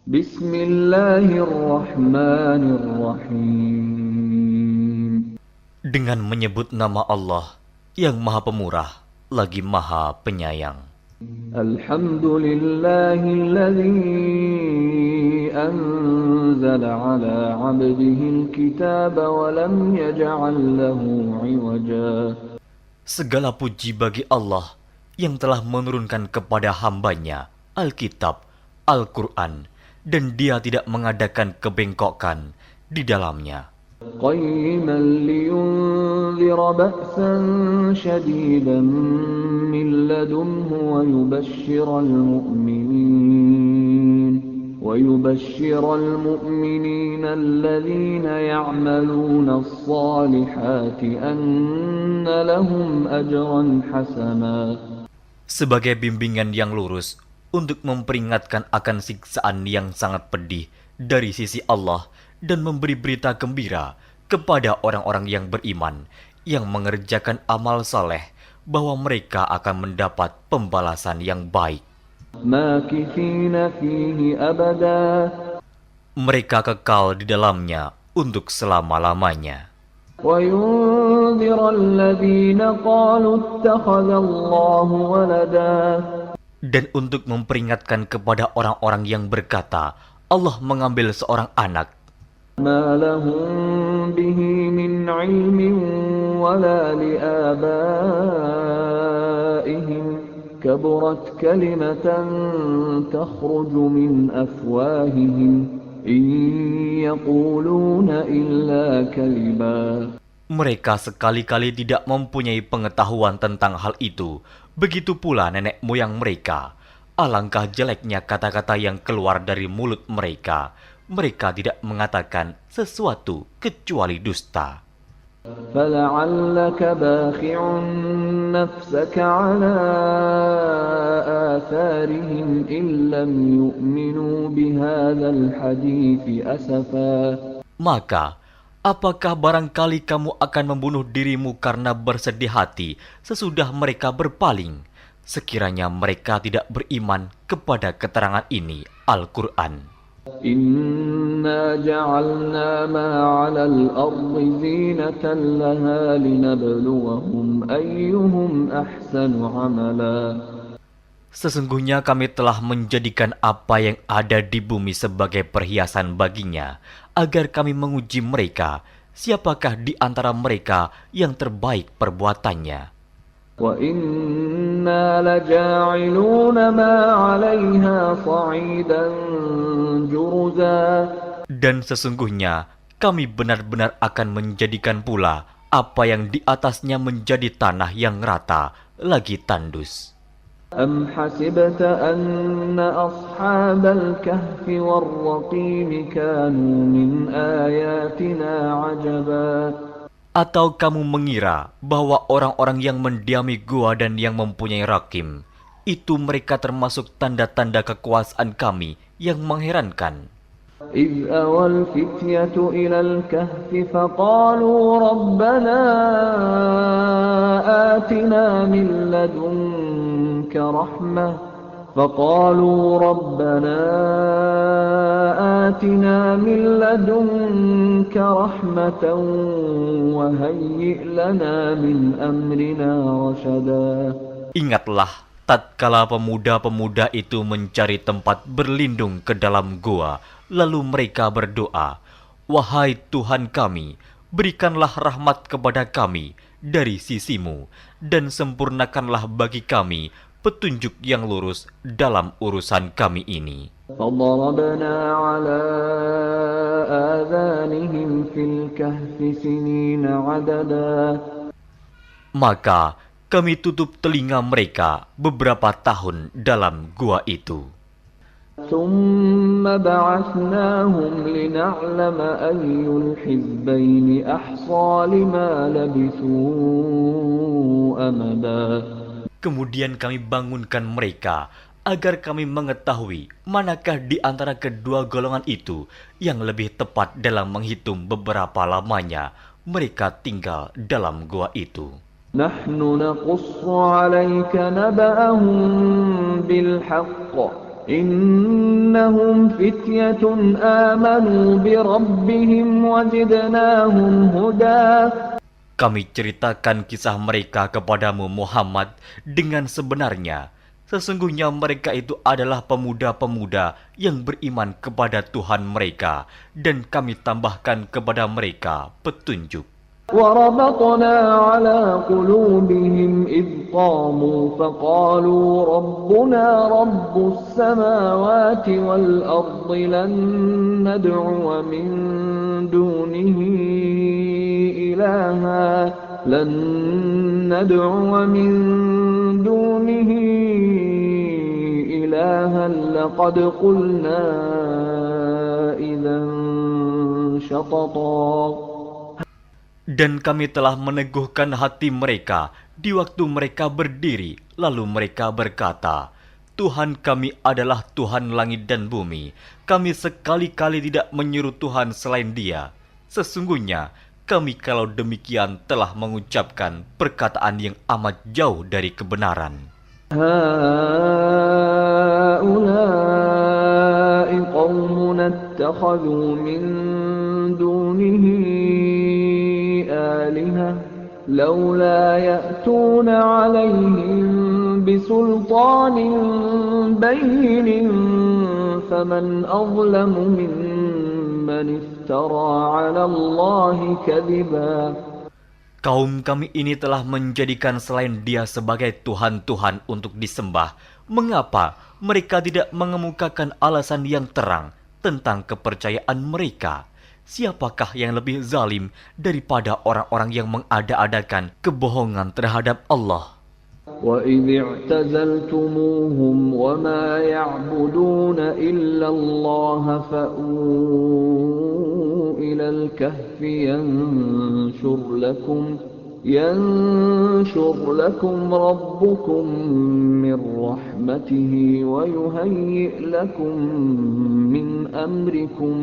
Bismillahirrahmanirrahim. Dengan menyebut nama Allah yang Maha Pemurah lagi Maha Penyayang. Alhamdulillahilladzi anzala ala 'abdihil kitaba wa lam yaj'al lahu 'iwaja. Segala puji bagi Allah yang telah menurunkan kepada hambanya Alkitab, Al-Quran, dan dia tidak mengadakan kebengkokan di dalamnya. Qayyiman liyunzira ba'san shadidan min ladunhu wa yubashshiral mu'minina alladhina ya'maluna as-salihati anna lahum ajran hasana. Sebagai bimbingan yang lurus untuk memperingatkan akan siksaan yang sangat pedih dari sisi Allah dan memberi berita gembira kepada orang-orang yang beriman yang mengerjakan amal saleh bahwa mereka akan mendapat pembalasan yang baik. Makithina fihi abada. Mereka kekal di dalamnya untuk selama-lamanya. Wa yunzira alladhina qalu ittakhadallahu walada. Dan untuk memperingatkan kepada orang-orang yang berkata, Allah mengambil seorang anak. Ma lahum bihi min ilmin wala liabaihim kaburat kalimatan takhruju min afwahihim in yaquluna illa kaliba. Mereka sekali-kali tidak mempunyai pengetahuan tentang hal itu. Begitu pula nenek moyang mereka. Alangkah jeleknya kata-kata yang keluar dari mulut mereka. Mereka tidak mengatakan sesuatu kecuali dusta. فَلَعَلَّكَ بَاخِعٌ نَفْسَكَ عَلَى آثَارِهِمْ إِن لَّمْ يُؤْمِنُوا بِهَذَا الْحَدِيثِ أَسَفًا. Maka, apakah barangkali kamu akan membunuh dirimu karena bersedih hati sesudah mereka berpaling, sekiranya mereka tidak beriman kepada keterangan ini, Al-Quran? Inna ja'alna ma 'alal ardi zinatan laha linabluwahum ayyuhum ahsanu 'amala. Sesungguhnya kami telah menjadikan apa yang ada di bumi sebagai perhiasan baginya, agar kami menguji mereka, siapakah di antara mereka yang terbaik perbuatannya. Wa inna laja'iluna ma 'alayha sa'idan juruza. Dan sesungguhnya kami benar-benar akan menjadikan pula apa yang di atasnya menjadi tanah yang rata lagi tandus. Am hasibta anna ashabal kahfi war-raqim kanu min ayatina 'ajaba. Atau kamu mengira bahwa orang-orang yang mendiami gua dan yang mempunyai rakim, itu mereka termasuk tanda-tanda kekuasaan kami yang mengherankan. إذ أوى الفتية إلى الكهف فقالوا ربنا آتنا من لدنك رحمة وهيئ لنا من أمرنا رشدا. Ingatlah tatkala pemuda-pemuda itu mencari tempat berlindung ke dalam gua, lalu mereka berdoa, "Wahai Tuhan kami, berikanlah rahmat kepada kami dari sisimu, dan sempurnakanlah bagi kami petunjuk yang lurus dalam urusan kami ini." فضربنا على آذانهم في الكهف سنين عددا. Maka kami tutup telinga mereka beberapa tahun dalam gua itu. ثم بعثناهم لنعلم أي الحزبين أحصى لما لبثوا أمدا. Kemudian kami bangunkan mereka agar kami mengetahui manakah di antara kedua golongan itu yang lebih tepat dalam menghitung beberapa lamanya mereka tinggal dalam gua itu. نحن نقص عليك نبأهم بالحق إنهم فتية آمنوا بربهم وزدناهم هدى. Kami ceritakan kisah mereka kepadamu Muhammad dengan sebenarnya. Sesungguhnya mereka itu adalah pemuda-pemuda yang beriman kepada Tuhan mereka, dan kami tambahkan kepada mereka petunjuk. وربطنا على قلوبهم إذ قاموا فقالوا ربنا رب السماوات والأرض لن ندعو من دونه إلها لقد قلنا إذا شططا. Dan kami telah meneguhkan hati mereka di waktu mereka berdiri, lalu mereka berkata, Tuhan kami adalah Tuhan langit dan bumi. Kami sekali-kali tidak menyeru Tuhan selain Dia. Sesungguhnya kami kalau demikian telah mengucapkan perkataan yang amat jauh dari kebenaran. هؤلاء قومنا اتخذوا من دونه آلهة لولا يأتون عليهم بسلطان بين فمن أظلم ممن افترى على الله كذبا. Kaum kami ini telah menjadikan selain Dia sebagai Tuhan-Tuhan untuk disembah. Mengapa mereka tidak mengemukakan alasan yang terang tentang kepercayaan mereka? Siapakah yang lebih zalim daripada orang-orang yang mengada-adakan kebohongan terhadap Allah? وَإِذِ اعْتَزَلْتُمُوهُمْ وَمَا يَعْبُدُونَ إِلَّا اللَّهَ فَأْوُوا إِلَى الْكَهْفِ يَنشُرْ لَكُمْ رَبُّكُمْ مِنْ رَحْمَتِهِ وَيُهَيِّئْ لَكُمْ مِنْ أَمْرِكُمْ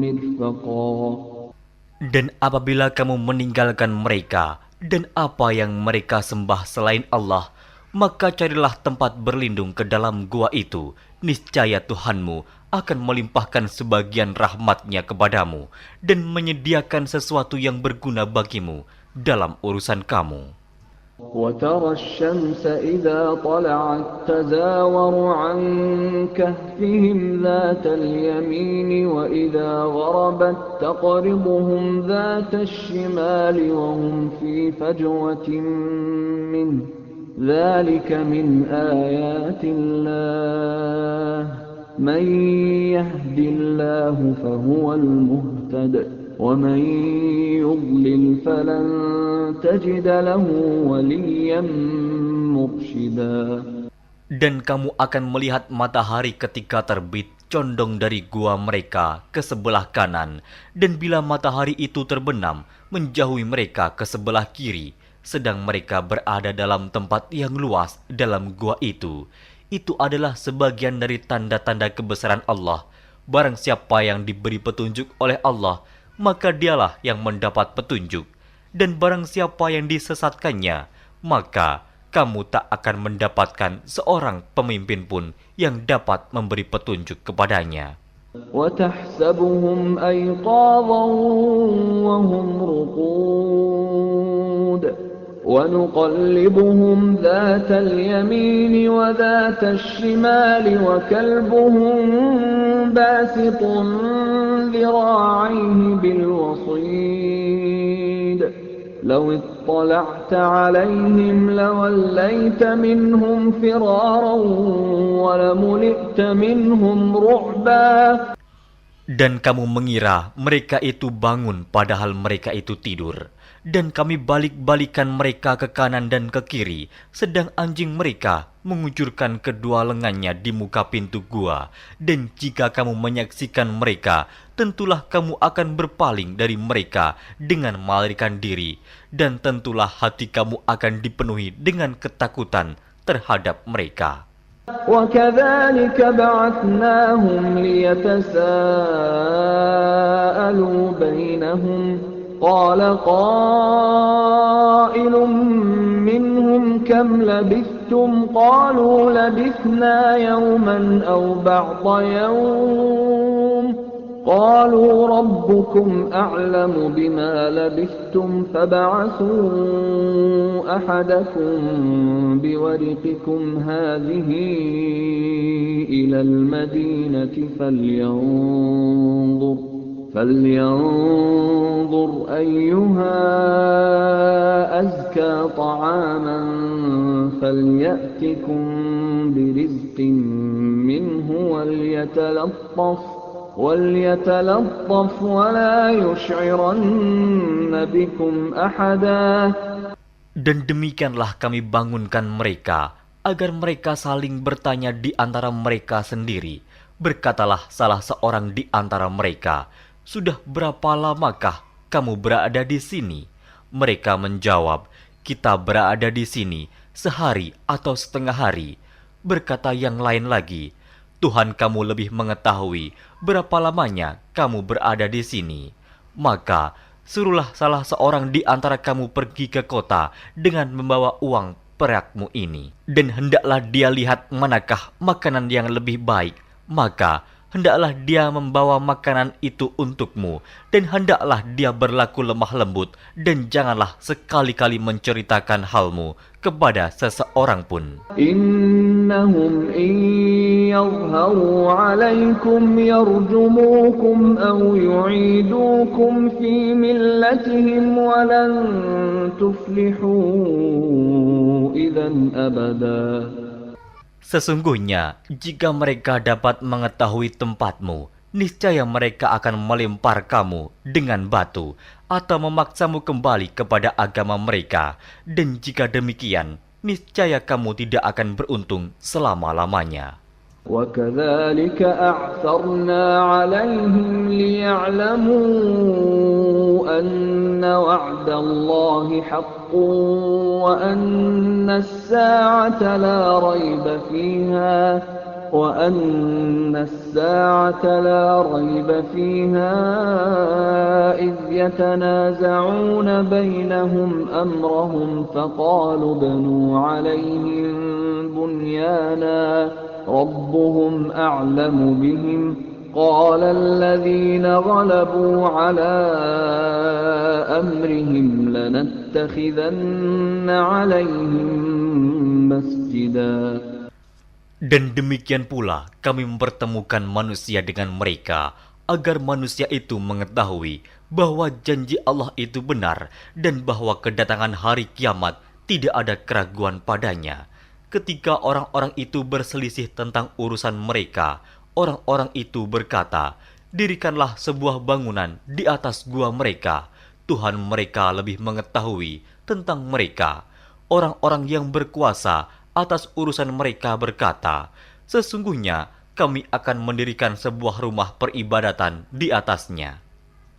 مِرْفَقًا. Dan apabila kamu meninggalkan mereka dan apa yang mereka sembah selain Allah, maka carilah tempat berlindung ke dalam gua itu. Niscaya Tuhanmu akan melimpahkan sebagian rahmatnya kepadamu dan menyediakan sesuatu yang berguna bagimu dalam urusan kamu. وَتَرَى الشَّمْسَ إِذَا طَلَعَتْ تَزَاوَرُ عَنْ كَهْفِهِمْ ذَاتَ الْيَمِينِ وَإِذَا غَرَبَتْ تَقْرِضُهُمْ ذَاتَ الشِّمَالِ وَهُمْ فِي فَجْوَةٍ مِّنْهُ ذَلِكَ مِنْ آيَاتِ اللَّهِ مَنْ يَهْدِ اللَّهُ فَهُوَ الْمُهْتَدِ وَمَنْ يُضْلِلْ فَلَنْ تَجِدَ لَهُ وَلِيًّا مُرْشِدًا. Dan kamu akan melihat matahari ketika terbit condong dari gua mereka ke sebelah kanan, dan bila matahari itu terbenam menjauhi mereka ke sebelah kiri, sedang mereka berada dalam tempat yang luas dalam gua itu. Itu adalah sebagian dari tanda-tanda kebesaran Allah. Barang siapa yang diberi petunjuk oleh Allah, maka dialah yang mendapat petunjuk. Dan barang siapa yang disesatkannya, maka kamu tak akan mendapatkan seorang pemimpin pun yang dapat memberi petunjuk kepadanya. وَتَحْسَبُهُمْ أَيْقَاظًا وَهُمْ رُقُودٌ وَنُقَلِّبُهُمْ ذَاتَ الْيَمِينِ وَذَاتَ الشِّمَالِ وَكَلْبُهُمْ بَاسِطٌ ذِرَاعَيْهِ بِالْوَصِيدِ لَوِ اطَّلَعْتَ عَلَيْهِمْ لَوَلَّيْتَ مِنْهُمْ فِرَارًا وَلَمُلِئْتَ مِنْهُمْ رُعْبًا. Dan kamu mengira mereka itu bangun padahal mereka itu tidur. Dan kami balik-balikan mereka ke kanan dan ke kiri, sedang anjing mereka mengucurkan kedua lengannya di muka pintu gua. Dan jika kamu menyaksikan mereka, tentulah kamu akan berpaling dari mereka dengan melarikan diri. Dan tentulah hati kamu akan dipenuhi dengan ketakutan terhadap mereka. وَكَذَلِكَ بَعَثْنَاهُمْ لِيَتَسَاءَلُوا بَيْنَهُمْ قَالَ قَائِلٌ مِّنْهُمْ كَمْ لَبِثْتُمْ لبثتم قالوا لبثنا يوما أو بعض يوم قالوا ربكم أعلم بما لبثتم فابعثوا أحدكم بورقكم هذه إلى المدينة فلينظر أيها أزكى طعاما فليأتكم برزق منه وليتلطف ولا يشعرن بكم أحدا. Dan demikianlah kami bangunkan mereka, agar mereka saling bertanya di antara mereka sendiri. Berkatalah salah seorang di antara mereka, "Sudah berapa lamakah kamu berada di sini?" Mereka menjawab, "Kita berada di sini sehari atau setengah hari." Berkata yang lain lagi, "Tuhan kamu lebih mengetahui berapa lamanya kamu berada di sini. Maka suruhlah salah seorang di antara kamu pergi ke kota dengan membawa uang perakmu ini. Dan hendaklah dia lihat manakah makanan yang lebih baik. Maka hendaklah dia membawa makanan itu untukmu. Dan hendaklah dia berlaku lemah lembut. Dan janganlah sekali-kali menceritakan halmu kepada seseorang pun. Innahum in yadhharu alaykum yarjumukum aw yu'idukum fi millatihim walan tuflihu idzan abada. Sesungguhnya, jika mereka dapat mengetahui tempatmu, niscaya mereka akan melempar kamu dengan batu atau memaksamu kembali kepada agama mereka. Dan jika demikian, niscaya kamu tidak akan beruntung selama-lamanya. وَكَذَلِكَ أَعْثَرْنَا عَلَيْهِمْ لِيَعْلَمُوا أَنَّ وَعْدَ اللَّهِ حَقٌّ وَأَنَّ السَّاعَةَ لَا رَيْبَ فِيهَا إِذْ يَتَنَازَعُونَ بَيْنَهُمْ أَمْرَهُمْ فَقَالُوا ابْنُوا عَلَيْهِمْ بُنْيَانًا رَبُّهُمْ أَعْلَمُ بِهِمْ قَالَ الَّذِينَ غَلَبُوا عَلَى أَمْرِهِمْ لَنَتَّخِذَنَّ عَلَيْهِمْ مَسْجِدًا. Dan demikian pula kami mempertemukan manusia dengan mereka, agar manusia itu mengetahui bahwa janji Allah itu benar dan bahwa kedatangan hari kiamat tidak ada keraguan padanya. Ketika orang-orang itu berselisih tentang urusan mereka, orang-orang itu berkata, "Dirikanlah sebuah bangunan di atas gua mereka. Tuhan mereka lebih mengetahui tentang mereka." Orang-orang yang berkuasa atas urusan mereka berkata, "Sesungguhnya kami akan mendirikan sebuah rumah peribadatan di atasnya."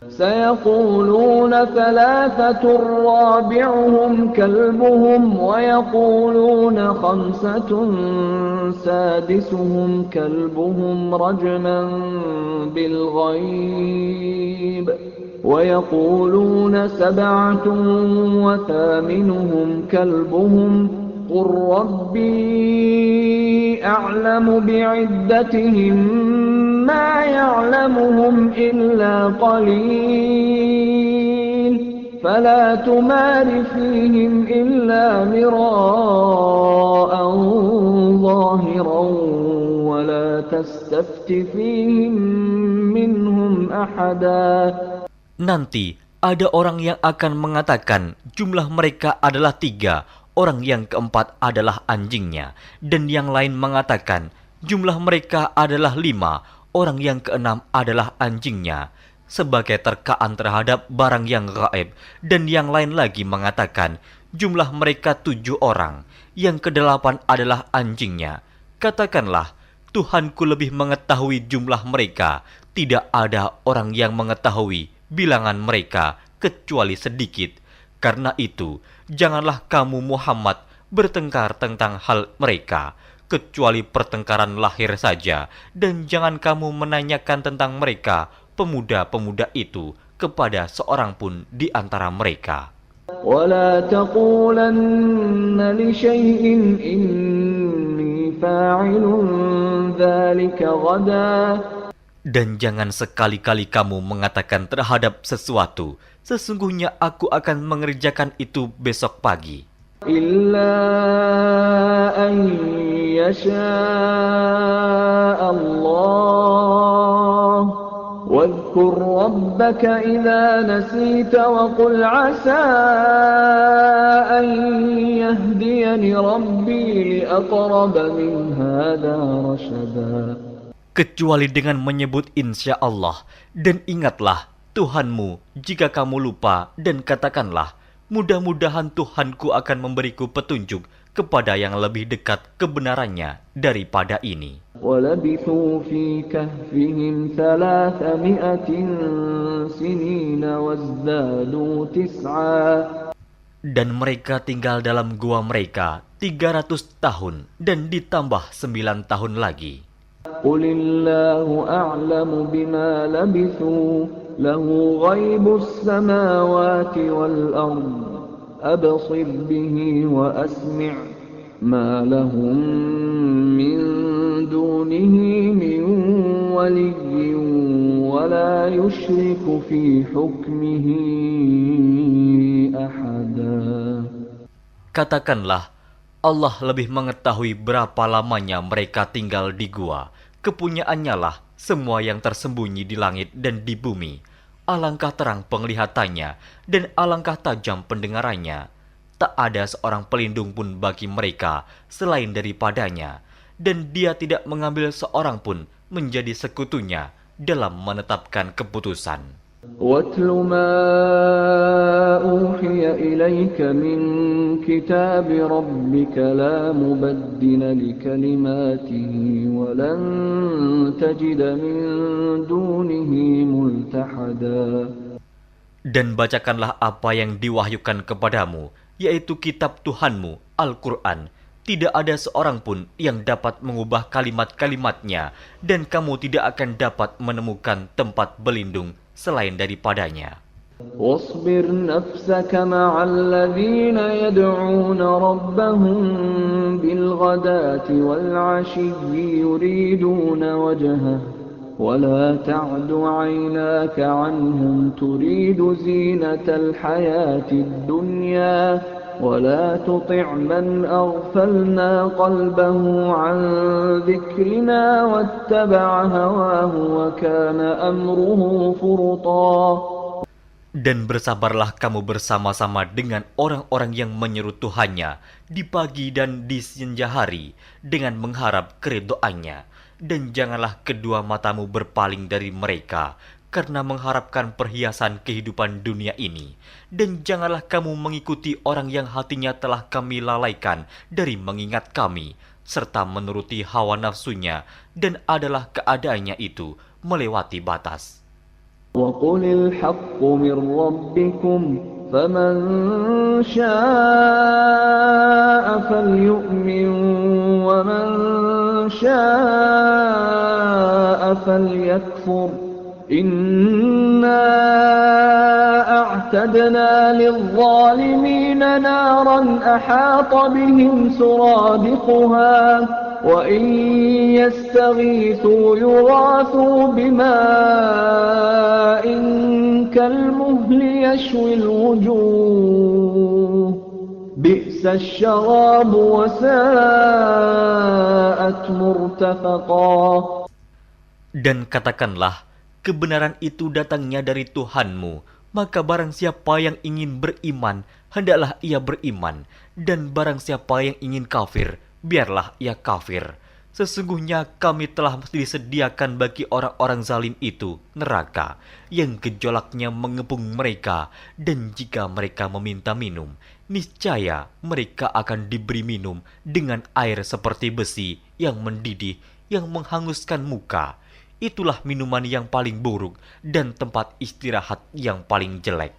سيقولون ثلاثة رابعهم كلبهم ويقولون خمسة سادسهم كلبهم رجما بالغيب ويقولون سبعة وثامنهم كلبهم قل ربي أعلم بعدتهم ما يعلمهم إلا قليل فلا تمار فيهم إلا مراء ظاهرا ولا تستفت فيهم منهم أحدا. Nanti ada orang yang akan mengatakan jumlah mereka adalah 3, orang yang keempat adalah anjingnya, dan yang lain mengatakan jumlah mereka adalah 5, orang yang keenam adalah anjingnya, sebagai terkaan terhadap barang yang gaib. Dan yang lain lagi mengatakan jumlah mereka 7 orang, yang ke-8 adalah anjingnya. Katakanlah, Tuhanku lebih mengetahui jumlah mereka, tidak ada orang yang mengetahui bilangan mereka kecuali sedikit. Karena itu, janganlah kamu Muhammad bertengkar tentang hal mereka, kecuali pertengkaran lahir saja, dan jangan kamu menanyakan tentang mereka, pemuda-pemuda itu, kepada seorang pun di antara mereka. ولا تقولن لشيء إني فاعل ذلك غدا. Dan jangan sekali-kali kamu mengatakan terhadap sesuatu, sesungguhnya aku akan mengerjakan itu besok pagi. إلا أن يشاء الله واذكر ربك إذا نسيت وقل عسى أن يهديني ربي لأقرب من هذا رشدا. Kecuali dengan menyebut insya Allah, dan ingatlah Tuhanmu jika kamu lupa, dan katakanlah, mudah-mudahan Tuhanku akan memberiku petunjuk kepada yang lebih dekat kebenarannya daripada ini. وَلَبِثُوا فِي كَهْفِهِمْ 300 سِنِينَ وَازْدَادُوا 9. Dan mereka tinggal dalam gua mereka 300 tahun dan ditambah 9 tahun lagi. قُلِ اللَّهُ أَعْلَمُ بِمَا لَبِثُوا لَهُ غَيْبُ السَّمَاوَاتِ وَالْأَرْضِ أَبْصِرْ بِهِ وَأَسْمِعْ مَا لَهُم مِّن دُونِهِ مِن وَلِيٍّ وَلَا يُشْرِكُ فِي حُكْمِهِ أَحَدًا. Katakanlah, Allah lebih mengetahui berapa lamanya mereka tinggal di gua. Kepunyaannya lah semua yang tersembunyi di langit dan di bumi. Alangkah terang penglihatannya dan alangkah tajam pendengarannya. Tak ada seorang pelindung pun bagi mereka selain daripadanya. Dan dia tidak mengambil seorang pun menjadi sekutunya dalam menetapkan keputusan. وَاتْلُ مَا أُوحِيَ إِلَيْكَ مِنْ كِتَابِ رَبِّكَ لَا مُبَدِّلَ لِكَلِمَاتِهِ وَلَنْ تَجِدَ مِنْ دُونِهِ مُلْتَحَدًا. Dan bacakanlah apa yang diwahyukan kepadamu, yaitu kitab Tuhanmu, Al-Quran. Tidak ada seorang pun yang dapat mengubah kalimat-kalimatnya, dan kamu tidak akan dapat menemukan tempat berlindung selain daripadanya. واصبر نفسك مع الذين يدعون ربهم بالغداة والعشي يريدون وجهه ولا تعد عيناك عنهم تريد زينة الحياة الدنيا ولا تطع من أغفلنا قلبه عن ذكرنا واتبع هواه وكان أمره فرطا. Dan bersabarlah kamu bersama-sama dengan orang-orang yang menyeru Tuhannya di pagi dan di senja hari dengan mengharap keridhoannya. Dan janganlah kedua matamu berpaling dari mereka karena mengharapkan perhiasan kehidupan dunia ini. Dan janganlah kamu mengikuti orang yang hatinya telah kami lalaikan dari mengingat kami, serta menuruti hawa nafsunya, dan adalah keadaannya itu melewati batas. وَقُلِ الْحَقُّ مِنْ رَبِّكُمْ فَمَنْ شَاءَ فَلْيُؤْمِنْ وَمَنْ شَاءَ فَلْيَكْفُرْ إِنَّا أَعْتَدْنَا لِلظَّالِمِينَ نَارًا أَحَاطَ بِهِمْ سُرَادِقُهَا وَإِنْ يَسْتَغِيثُوا يُغَاثُوا بِمَاءٍ كَالْمُهْلِ يَشْوِي الْوُجُوهَ بِئْسَ الشَّرَابُ وَسَاءَتْ مُرْتَفَقًا. Dan katakanlah, kebenaran itu datangnya dari Tuhanmu, maka barang siapa yang ingin beriman, hendaklah ia beriman, dan barang siapa yang ingin kafir, biarlah ia kafir. Sesungguhnya kami telah disediakan bagi orang-orang zalim itu neraka, yang gejolaknya mengepung mereka, dan jika mereka meminta minum, niscaya mereka akan diberi minum dengan air seperti besi yang mendidih, yang menghanguskan muka. Itulah minuman yang paling buruk dan tempat istirahat yang paling jelek.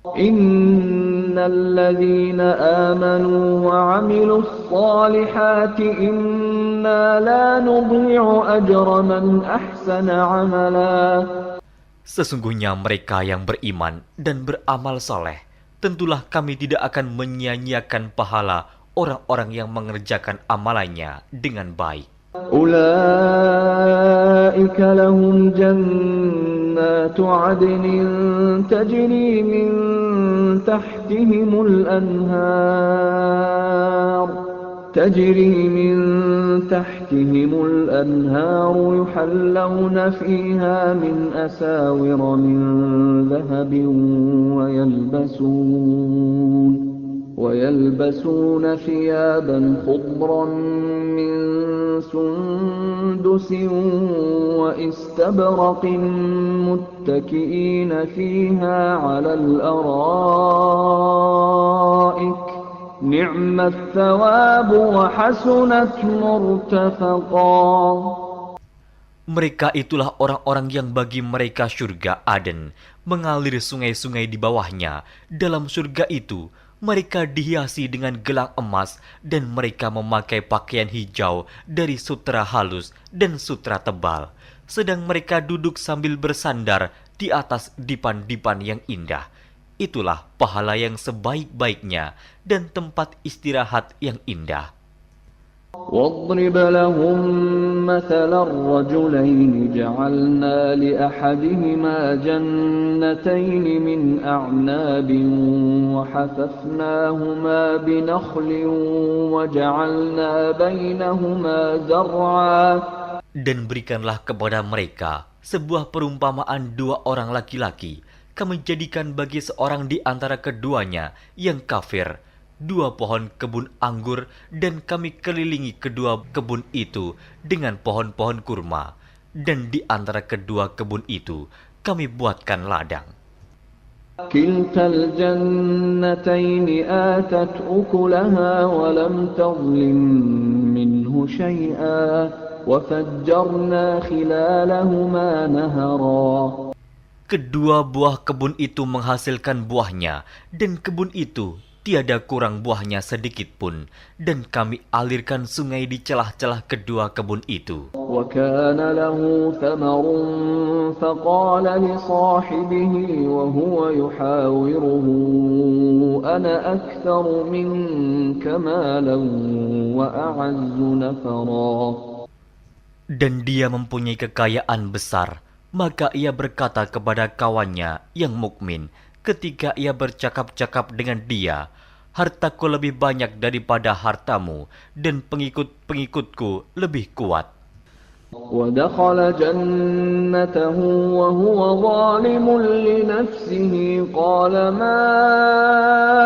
Innalladzina amanu wa 'amilus salihati inna la nudhi'u ajra man ahsana 'amala. Sesungguhnya mereka yang beriman dan beramal soleh, tentulah kami tidak akan menyia-nyiakan pahala orang-orang yang mengerjakan amalannya dengan baik. أولئك لهم جنات عدن تجري من تحتهم الأنهار يحلون فيها من أساور من ذهب ويلبسون ثيابا خضرا من سندس واستبرق متكئين فيها على الأرائك نعم الثواب وحسنت مرتفقا. Mereka itulah orang-orang yang bagi mereka surga Aden, mengalir sungai-sungai di bawahnya. Dalam surga itu, mereka dihiasi dengan gelang emas dan mereka memakai pakaian hijau dari sutra halus dan sutra tebal. Sedang mereka duduk sambil bersandar di atas dipan-dipan yang indah. Itulah pahala yang sebaik-baiknya dan tempat istirahat yang indah. واضرب لهم مثل الرجلين جعلنا لأحدهما جنتين من أعناب وحففناهما بنخل وجعلنا بينهما زرعا. Dan berikanlah kepada mereka sebuah perumpamaan dua orang laki-laki. Kami jadikan bagi seorang di antara keduanya yang kafir dua pohon kebun anggur, dan kami kelilingi kedua kebun itu dengan pohon-pohon kurma, dan di antara kedua kebun itu kami buatkan ladang. كلتا الجنتين آتت أكلها ولم تظلم منه شيئا وفجرنا خلالهما نهرا. Kedua buah kebun itu menghasilkan buahnya, dan kebun itu tiada kurang buahnya sedikit pun, dan kami alirkan sungai di celah-celah kedua kebun itu. وَكَانَ لَهُ ثَمَرٌ فَقَالَ لِصَاحِبِهِ وَهُوَ يُحَاوِرُهُ أَنَا أَكْثَرُ مِنكَ مَالًا وَأَعَزُّ نَفَرًا. Dan dia mempunyai kekayaan besar, maka ia berkata kepada kawannya yang mukmin ketika ia bercakap-cakap dengan dia, hartaku lebih banyak daripada hartamu, dan pengikut-pengikutku lebih kuat. وَدَخَلَ جَنَّتَهُ وَهُوَ ظَالِمٌ لِنَفْسِهِ قَالَ مَا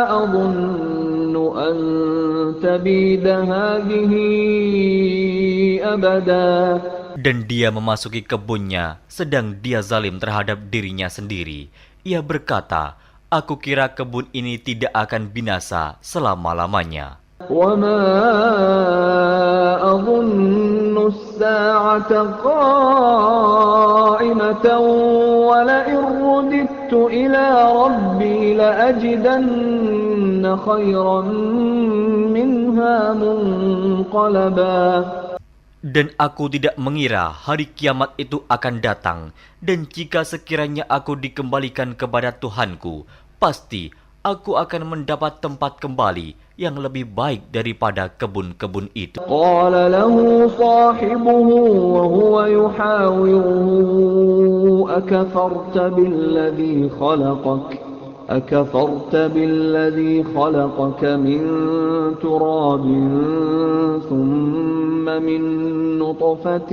أَظُنُّ أَن تَبِيدَ هَٰذِهِ أَبَدًا. Dan dia memasuki kebunnya, sedang dia zalim terhadap dirinya sendiri. Ia berkata, aku kira kebun ini tidak akan binasa selama-lamanya. وَمَا أَظُنُّ السَّاعَةَ قَائِمَةً وَلَئِن رُّدِدتُّ إِلَىٰ رَبِّي لَأَجِدَنَّ خَيْرًا مِّنْهَا مُنقَلَبًا. Dan aku tidak mengira hari kiamat itu akan datang, dan jika sekiranya aku dikembalikan kepada Tuhanku, pasti aku akan mendapat tempat kembali yang lebih baik daripada kebun-kebun itu. قال له صاحبه وهو يحاوره أكفرت بالذي خلقك من تراب ثم من نطفة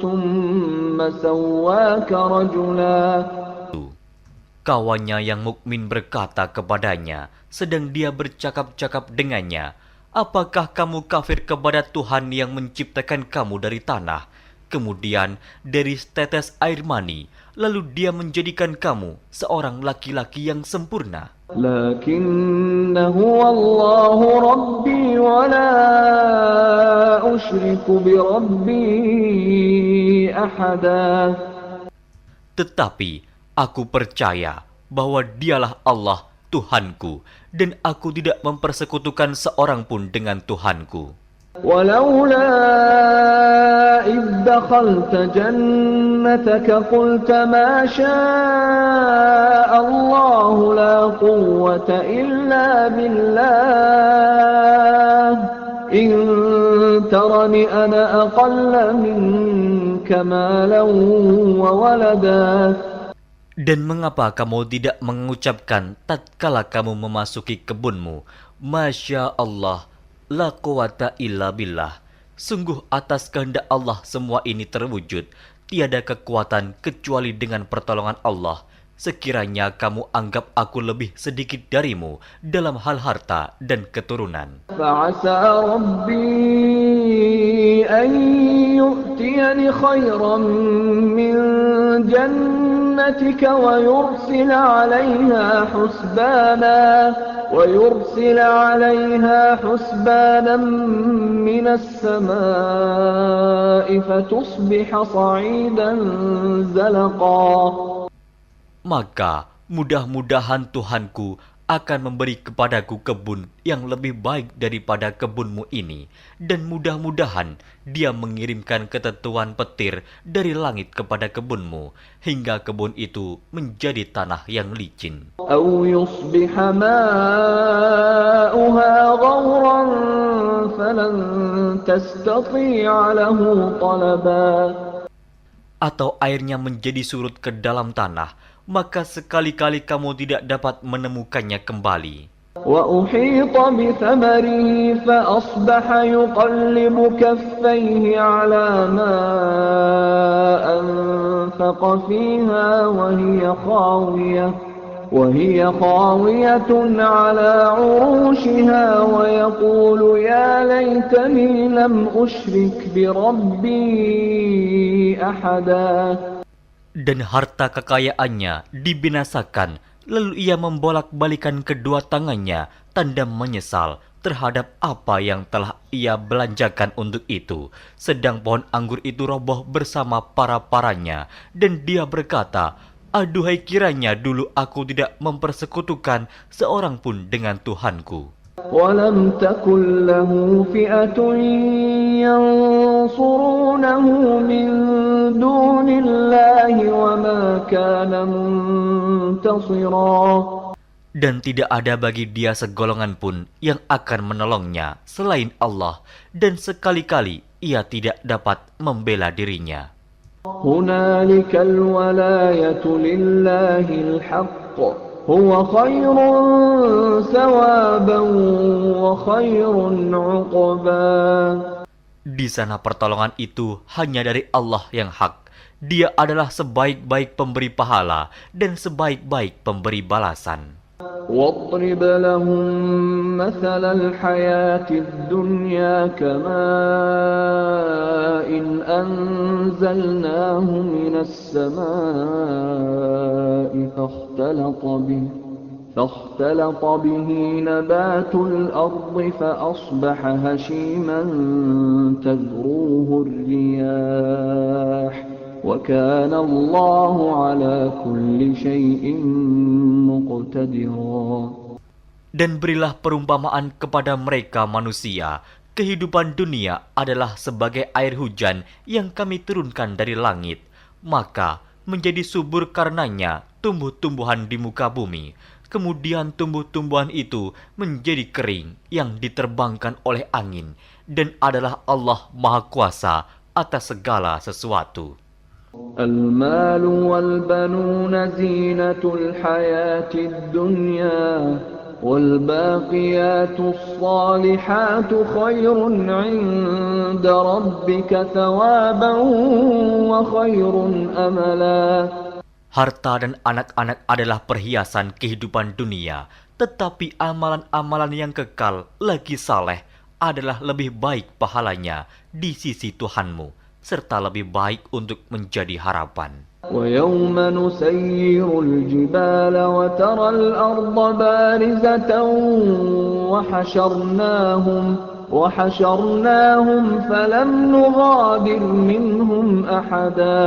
ثم سواك رجلا. Kawannya yang mukmin berkata kepadanya, sedang dia bercakap-cakap dengannya, apakah kamu kafir kepada Tuhan yang menciptakan kamu dari tanah, kemudian dari setetes air mani, lalu dia menjadikan kamu seorang laki-laki yang sempurna? Lakinna huwa Allahu Rabbi wa la usyriku bi Rabbi ahada. Tetapi aku percaya bahwa dialah Allah Tuhanku, dan aku tidak mempersekutukan seorang pun dengan Tuhanku. ولولا إذ دخلت جنتك جنتك قلت ما شاء الله لا قوة إلا بالله إن ترني أنا أقل منك مالا وولدا. Dan mengapa kamu tidak mengucapkan tatkala kamu memasuki kebunmu, Masya Allah, la quwata illa billah. Sungguh atas kehendak Allah semua ini terwujud. Tiada kekuatan kecuali dengan pertolongan Allah. Sekiranya kamu anggap aku lebih sedikit darimu dalam hal harta dan keturunan. فعسى ربي أن يؤتيني خيرا من جنتك ويرسل عليها حسبانا من السماء فتصبح صعيدا زلقا. Maka mudah-mudahan Tuhanku akan memberi kepadaku kebun yang lebih baik daripada kebunmu ini, dan mudah-mudahan Dia mengirimkan ketentuan petir dari langit kepada kebunmu, hingga kebun itu menjadi tanah yang licin. أو يصبح ماؤها غورا فلن تستطيع له طلبا. Atau airnya menjadi surut ke dalam tanah, maka sekali-kali kamu tidak dapat menemukannya kembali. وأحيط بثمره فأصبح يقلب كفيه على ما أنفق فيها وهي خاوية على عروشها ويقول يا ليتني لم أشرك بربي أحدا. Dan harta kekayaannya dibinasakan, lalu ia membolak-balikan kedua tangannya, tanda menyesal terhadap apa yang telah ia belanjakan untuk itu. Sedang pohon anggur itu roboh bersama para-paranya, dan dia berkata, aduhai kiranya dulu aku tidak mempersekutukan seorang pun dengan Tuhanku. ولم تكن له فئة ينصرونه من دون الله وما كان منتصرا. Dan tidak ada bagi dia segolongan pun yang akan menolongnya selain Allah, dan sekali-kali ia tidak dapat membela dirinya. هنالك الولاية لله الحق هو خير ثوابا وخير عقبا. Di sana pertolongan itu hanya dari Allah yang hak. Dia adalah sebaik-baik pemberi pahala dan sebaik-baik pemberi balasan. واضرب لهم مثل الحياة الدنيا كماء أنزلناه من السماء فاختلط به نبات الأرض فأصبح هشيما تذروه الرياح وكان الله على كل شيء مقتدرا. Dan berilah perumpamaan kepada mereka manusia. Kehidupan dunia adalah sebagai air hujan yang kami turunkan dari langit. Maka menjadi subur karenanya tumbuh-tumbuhan di muka bumi. Kemudian tumbuh-tumbuhan itu menjadi kering yang diterbangkan oleh angin. Dan adalah Allah Maha Kuasa atas segala sesuatu. المال والبنون زينة الحياة الدنيا والباقيات الصالحات خير عند ربك ثوابا وخير أملا. Harta dan anak-anak adalah perhiasan kehidupan dunia, tetapi amalan-amalan yang kekal lagi saleh adalah lebih baik pahalanya di sisi Tuhanmu, serta lebih baik untuk menjadi harapan. ويوم نسير الجبال وترى الأرض بارزة وحشرناهم فلم نغادر منهم أحدا.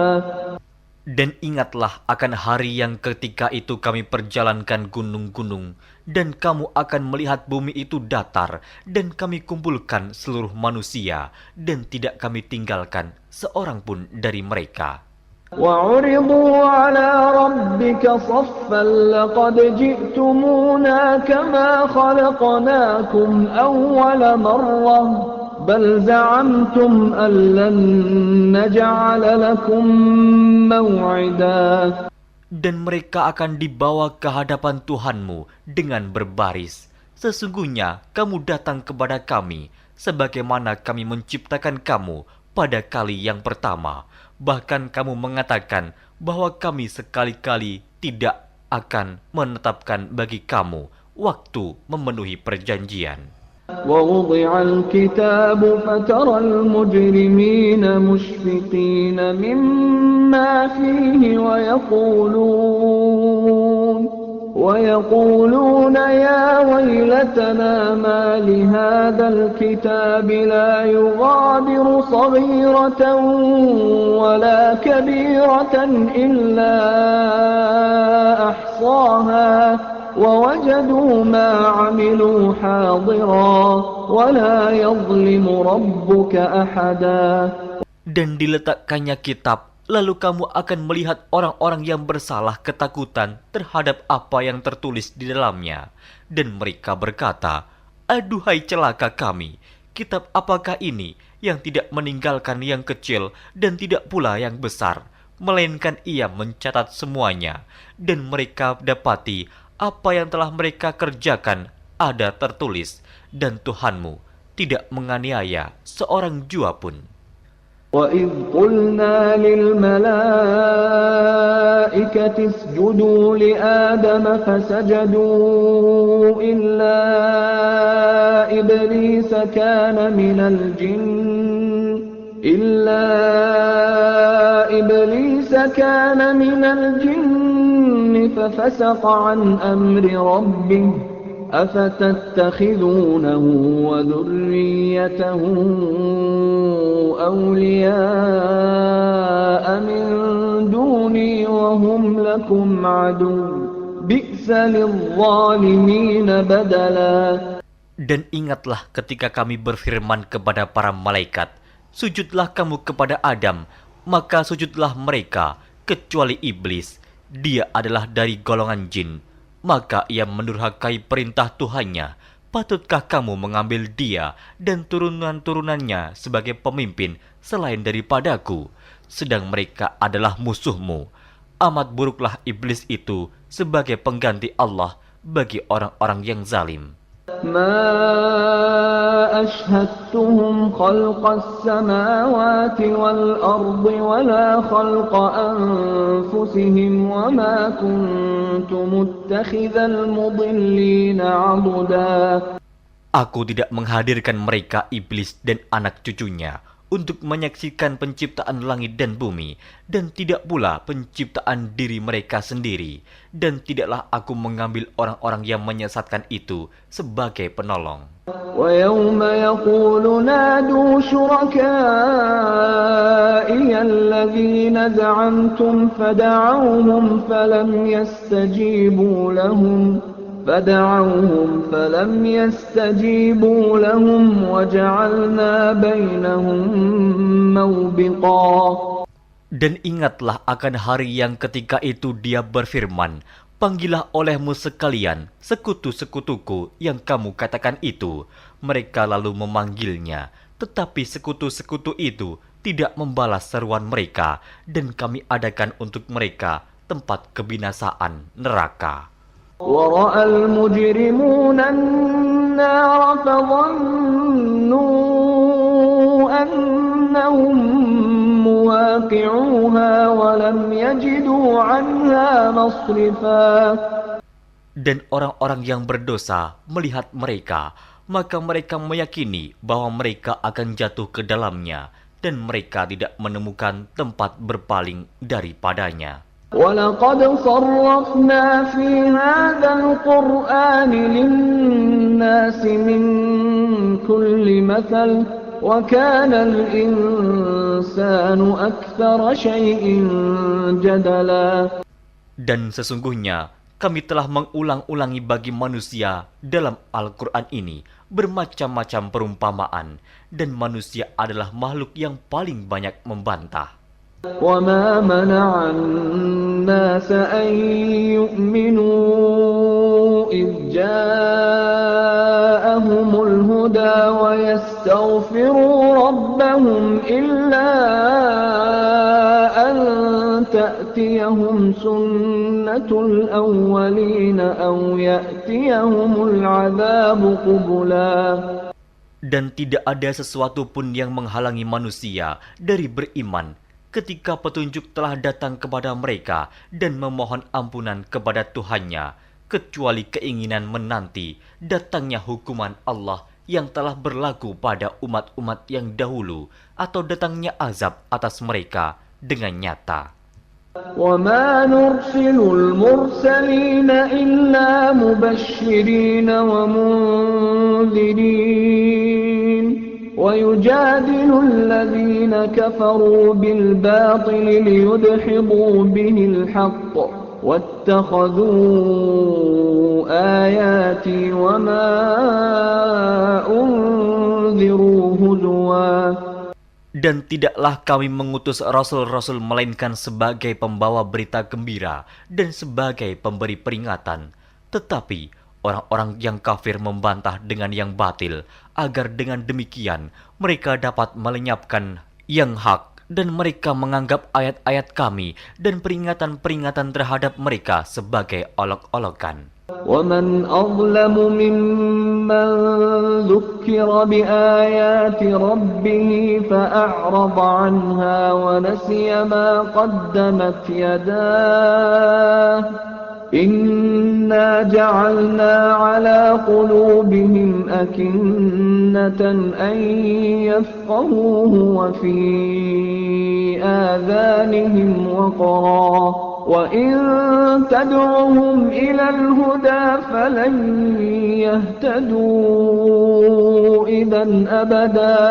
Dan ingatlah akan hari yang ketika itu kami perjalankan gunung-gunung, dan kamu akan melihat bumi itu datar, dan kami kumpulkan seluruh manusia, dan tidak kami tinggalkan seorang pun dari mereka. وعرضوا على ربك صفا لقد جئتمونا كما خلقناكم أول مرة بل زعمتم أن لن نجعل لكم موعدا. Dan mereka akan dibawa ke hadapan Tuhanmu dengan berbaris. Sesungguhnya kamu datang kepada kami, sebagaimana kami menciptakan kamu pada kali yang pertama. Bahkan kamu mengatakan bahwa kami sekali-kali tidak akan menetapkan bagi kamu waktu memenuhi perjanjian. ووضع الكتاب فترى المجرمين مشفقين مما فيه ويقولون يا ويلتنا ما لهذا الكتاب لا يغادر صغيرة ولا كبيرة إلا أحصاها ووجدوا ما عملوا حاضرا ولا يظلم ربك أحدا. Dan diletakkannya kitab, lalu kamu akan melihat orang-orang yang bersalah ketakutan terhadap apa yang tertulis di dalamnya. Dan mereka berkata, aduhai celaka kami, kitab apakah ini yang tidak meninggalkan yang kecil dan tidak pula yang besar, melainkan ia mencatat semuanya. Dan mereka dapati apa yang telah mereka kerjakan ada tertulis, dan Tuhanmu tidak menganiaya seorang jua pun. وَإِذْ قُلْنَا لِلْمَلَائِكَةِ اسْجُدُوا لِآدَمَ فَسَجَدُوا إِلَّا إِبْلِيسَ كَانَ مِنَ الْجِنِّ فَفَسَقَ عَنْ أَمْرِ رَبِّهِ أَفَتَتَّخِذُونَهُ وَذُرِّيَّتَهُ أَوْلِيَاءَ مِنْ دُونِي وَهُمْ لَكُمْ عَدُوٌّ بِئْسَ لِلظَّالِمِينَ بَدَلًا. Dan ingatlah ketika kami berfirman kepada para malaikat, sujudlah kamu kepada Adam, maka sujudlah mereka, kecuali iblis. Dia adalah dari golongan jin. Maka ia mendurhakai perintah Tuhannya. Patutkah kamu mengambil dia dan turunan-turunannya sebagai pemimpin selain daripadaku? Sedang mereka adalah musuhmu. Amat buruklah iblis itu sebagai pengganti Allah bagi orang-orang yang zalim. ما أشهدتهم خلق السماوات والأرض ولا خلق أنفسهم وما كنت متخذ المضلين عضدا. Aku tidak menghadirkan mereka iblis dan anak cucunya untuk menyaksikan penciptaan langit dan bumi, dan tidak pula penciptaan diri mereka sendiri, dan tidaklah aku mengambil orang-orang yang menyesatkan itu sebagai penolong. وَيَوْمَ يَقُولُ نَادُوا شُرَكَائِيَ الَّذِينَ زَعَمْتُمْ فَدَعَوْهُمْ فَلَمْ يَسْتَجِيبُوا لَهُمْ وَجَعَلْنَا بَيْنَهُمْ مَوْبِقًا. Dan ingatlah akan hari yang ketika itu dia berfirman, panggillah olehmu sekalian sekutu-sekutuku yang kamu katakan itu. Mereka lalu memanggilnya, tetapi sekutu-sekutu itu tidak membalas seruan mereka, dan kami adakan untuk mereka tempat kebinasaan neraka. وَرَأَى الْمُجْرِمُونَ النَّارَ فَظَنُّوا أَنَّهُمْ مُوَاقِعُوهَا وَلَمْ يَجِدُوا عَنْهَا مَصْرِفًا. Dan orang-orang yang berdosa melihat mereka, maka mereka meyakini bahwa mereka akan jatuh ke dalamnya, dan mereka tidak menemukan tempat berpaling daripadanya. وَلَقَدْ صَرَّفْنَا فِي هَذَا الْقُرْآنِ لِلنَّاسِ مِنْ كُلِّ مَثَلٍ وَكَانَ الْإِنْسَانُ أَكْثَرَ شَيْءٍ جَدَلًا. Dan sesungguhnya kami telah mengulang-ulangi bagi manusia dalam Al-Quran ini bermacam-macam perumpamaan, dan manusia adalah makhluk yang paling banyak membantah. وَمَا مَنَعَ النَّاسَ أَن يُؤْمِنُوا إِذْ جَاءَهُمُ الْهُدَى وَيَسْتَغْفِرُوا رَبَّهُمْ إِلَّا أَن تَأْتِيَهُمْ سُنَّةُ الْأَوَّلِينَ أَوْ يَأْتِيَهُمُ الْعَذَابُ قُبُلًا. Dan tidak ada sesuatu pun yang menghalangi manusia dari beriman ketika petunjuk telah datang kepada mereka dan memohon ampunan kepada Tuhannya, kecuali keinginan menanti datangnya hukuman Allah yang telah berlaku pada umat-umat yang dahulu atau datangnya azab atas mereka dengan nyata. وَمَا نُرْسِلُ الْمُرْسَلِينَ إِلَّا مُبَشِّرِينَ وَمُنذِرِينَ وَيُجَادِلُ الَّذِينَ كَفَرُوا بِالْبَاطِلِ لِيُدْحِضُوا بِهِ الْحَقَّ وَاتَّخَذُوا آيَاتِي وَمَا أُنذِرُوا هُزُوًا. Dan tidaklah kami mengutus rasul-rasul melainkan sebagai pembawa berita gembira dan sebagai pemberi peringatan. Tetapi orang-orang yang kafir membantah dengan yang batil, agar dengan demikian mereka dapat melenyapkan yang hak, dan mereka menganggap ayat-ayat kami dan peringatan-peringatan terhadap mereka sebagai olok-olokan. وَمَنْ أَظْلَمُ مِمَّنْ ذُكِّرَ بِآيَاتِ رَبِّهِ فَأَعْرَضَ عَنْهَا وَنَسِيَ مَا قَدَّمَتْ يَدَاهُ إِنَّا جَعَلْنَا عَلَى قُلُوبِهِمْ أَكِنَّةً أَنْ يَفْقَهُوهُ وَفِي آذَانِهِمْ وَقْرًا وَإِن تَدْعُهُمْ إِلَى الْهُدَى فَلَنْ يَهْتَدُوا إِذًا أَبَدًا.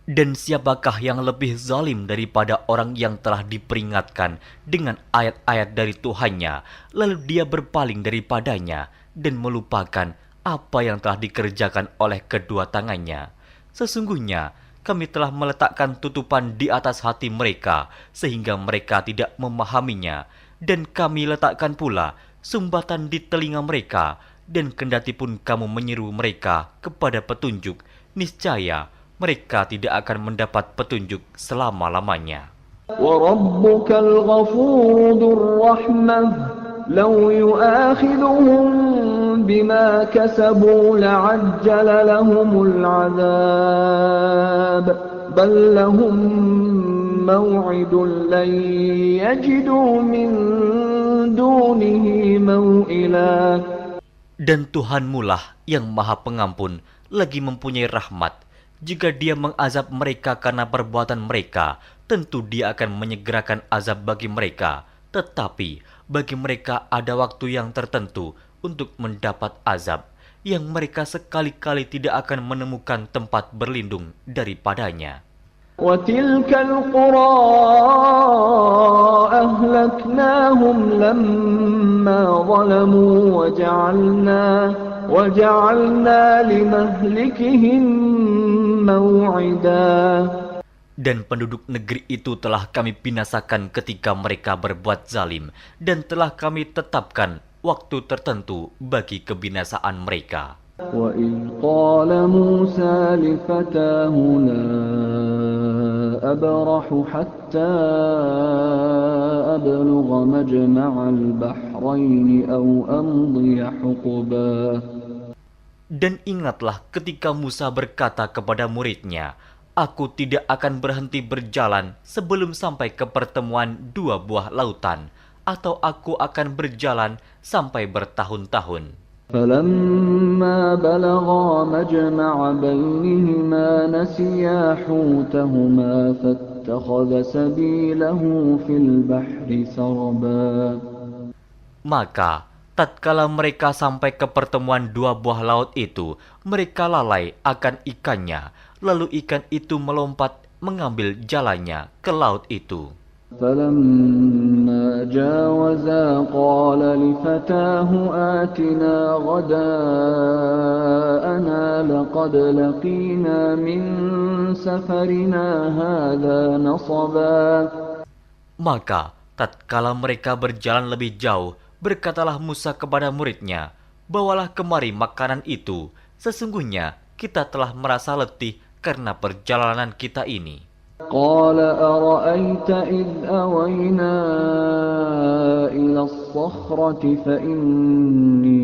Dan siapakah yang lebih zalim daripada orang yang telah diperingatkan dengan ayat-ayat dari Tuhannya, lalu dia berpaling daripadanya dan melupakan apa yang telah dikerjakan oleh kedua tangannya. Sesungguhnya kami telah meletakkan tutupan di atas hati mereka sehingga mereka tidak memahaminya, dan kami letakkan pula sumbatan di telinga mereka, dan kendatipun kamu menyeru mereka kepada petunjuk, niscaya mereka tidak akan mendapat petunjuk selama-lamanya. وَرَبُّكَ الْغَفُورُ ذُو الرَّحْمَةِ لَوْ يُؤَاخِذُهُم بِمَا كَسَبُوا لَعَجَّلَ لَهُمُ الْعَذَابَ بَل لَّهُم مَّوْعِدٌ لَّن يَجِدُوا مِن دُونِهِ مَوْئِلًا. Dan Tuhanmulah yang Maha Pengampun, lagi mempunyai rahmat. Jika Dia mengazab mereka karena perbuatan mereka, tentu Dia akan menyegerakan azab bagi mereka. Tetapi bagi mereka ada waktu yang tertentu untuk mendapat azab, yang mereka sekali-kali tidak akan menemukan tempat berlindung daripadanya. وَتِلْكَ الْقُرَىٰ أَهْلَكْنَاهُمْ لَمَّا ظَلَمُوا وَجَعَلْنَا لِمَهْلِكِهِم مَّوْعِدًا. Dan penduduk negeri itu telah kami binasakan ketika mereka berbuat zalim, dan telah kami tetapkan waktu tertentu bagi kebinasaan mereka. وَإِذْ قَالَ مُوسَى لِفَتَاهُ لَا أَبْرَحُ حَتَّى أَبْلُغَ مَجْمَعَ الْبَحْرَيْنِ أَوْ أَمْضِيَ حُقُبًا. Dan ingatlah ketika Musa berkata kepada muridnya, "Aku tidak akan berhenti berjalan sebelum sampai ke pertemuan dua buah lautan, atau aku akan berjalan sampai bertahun-tahun." فَلَمَّا بَلَغَا مَجْمَعَ بَيْنِهِمَا نَسِيَا حُوتَهُمَا فَاتَّخَذَ سَبِيلَهُ فِي الْبَحْرِ سَرَبًا. Maka tatkala mereka sampai ke pertemuan dua buah laut itu, mereka lalai akan ikannya, lalu ikan itu melompat mengambil jalannya ke laut itu. فَلَمَّا جَاوَزَا قَالَ لِفَتَاهُ آتِنَا غَدَاءَنَا لَقَدْ لَقِينَا مِنْ سَفَرِنَا هَذَا نَصَبًا. Maka tatkala mereka berjalan lebih jauh, berkatalah Musa kepada muridnya, "Bawalah kemari makanan itu. Sesungguhnya kita telah merasa letih karena perjalanan kita ini." قال أرأيت إذ أوينا إلى الصخرة فإني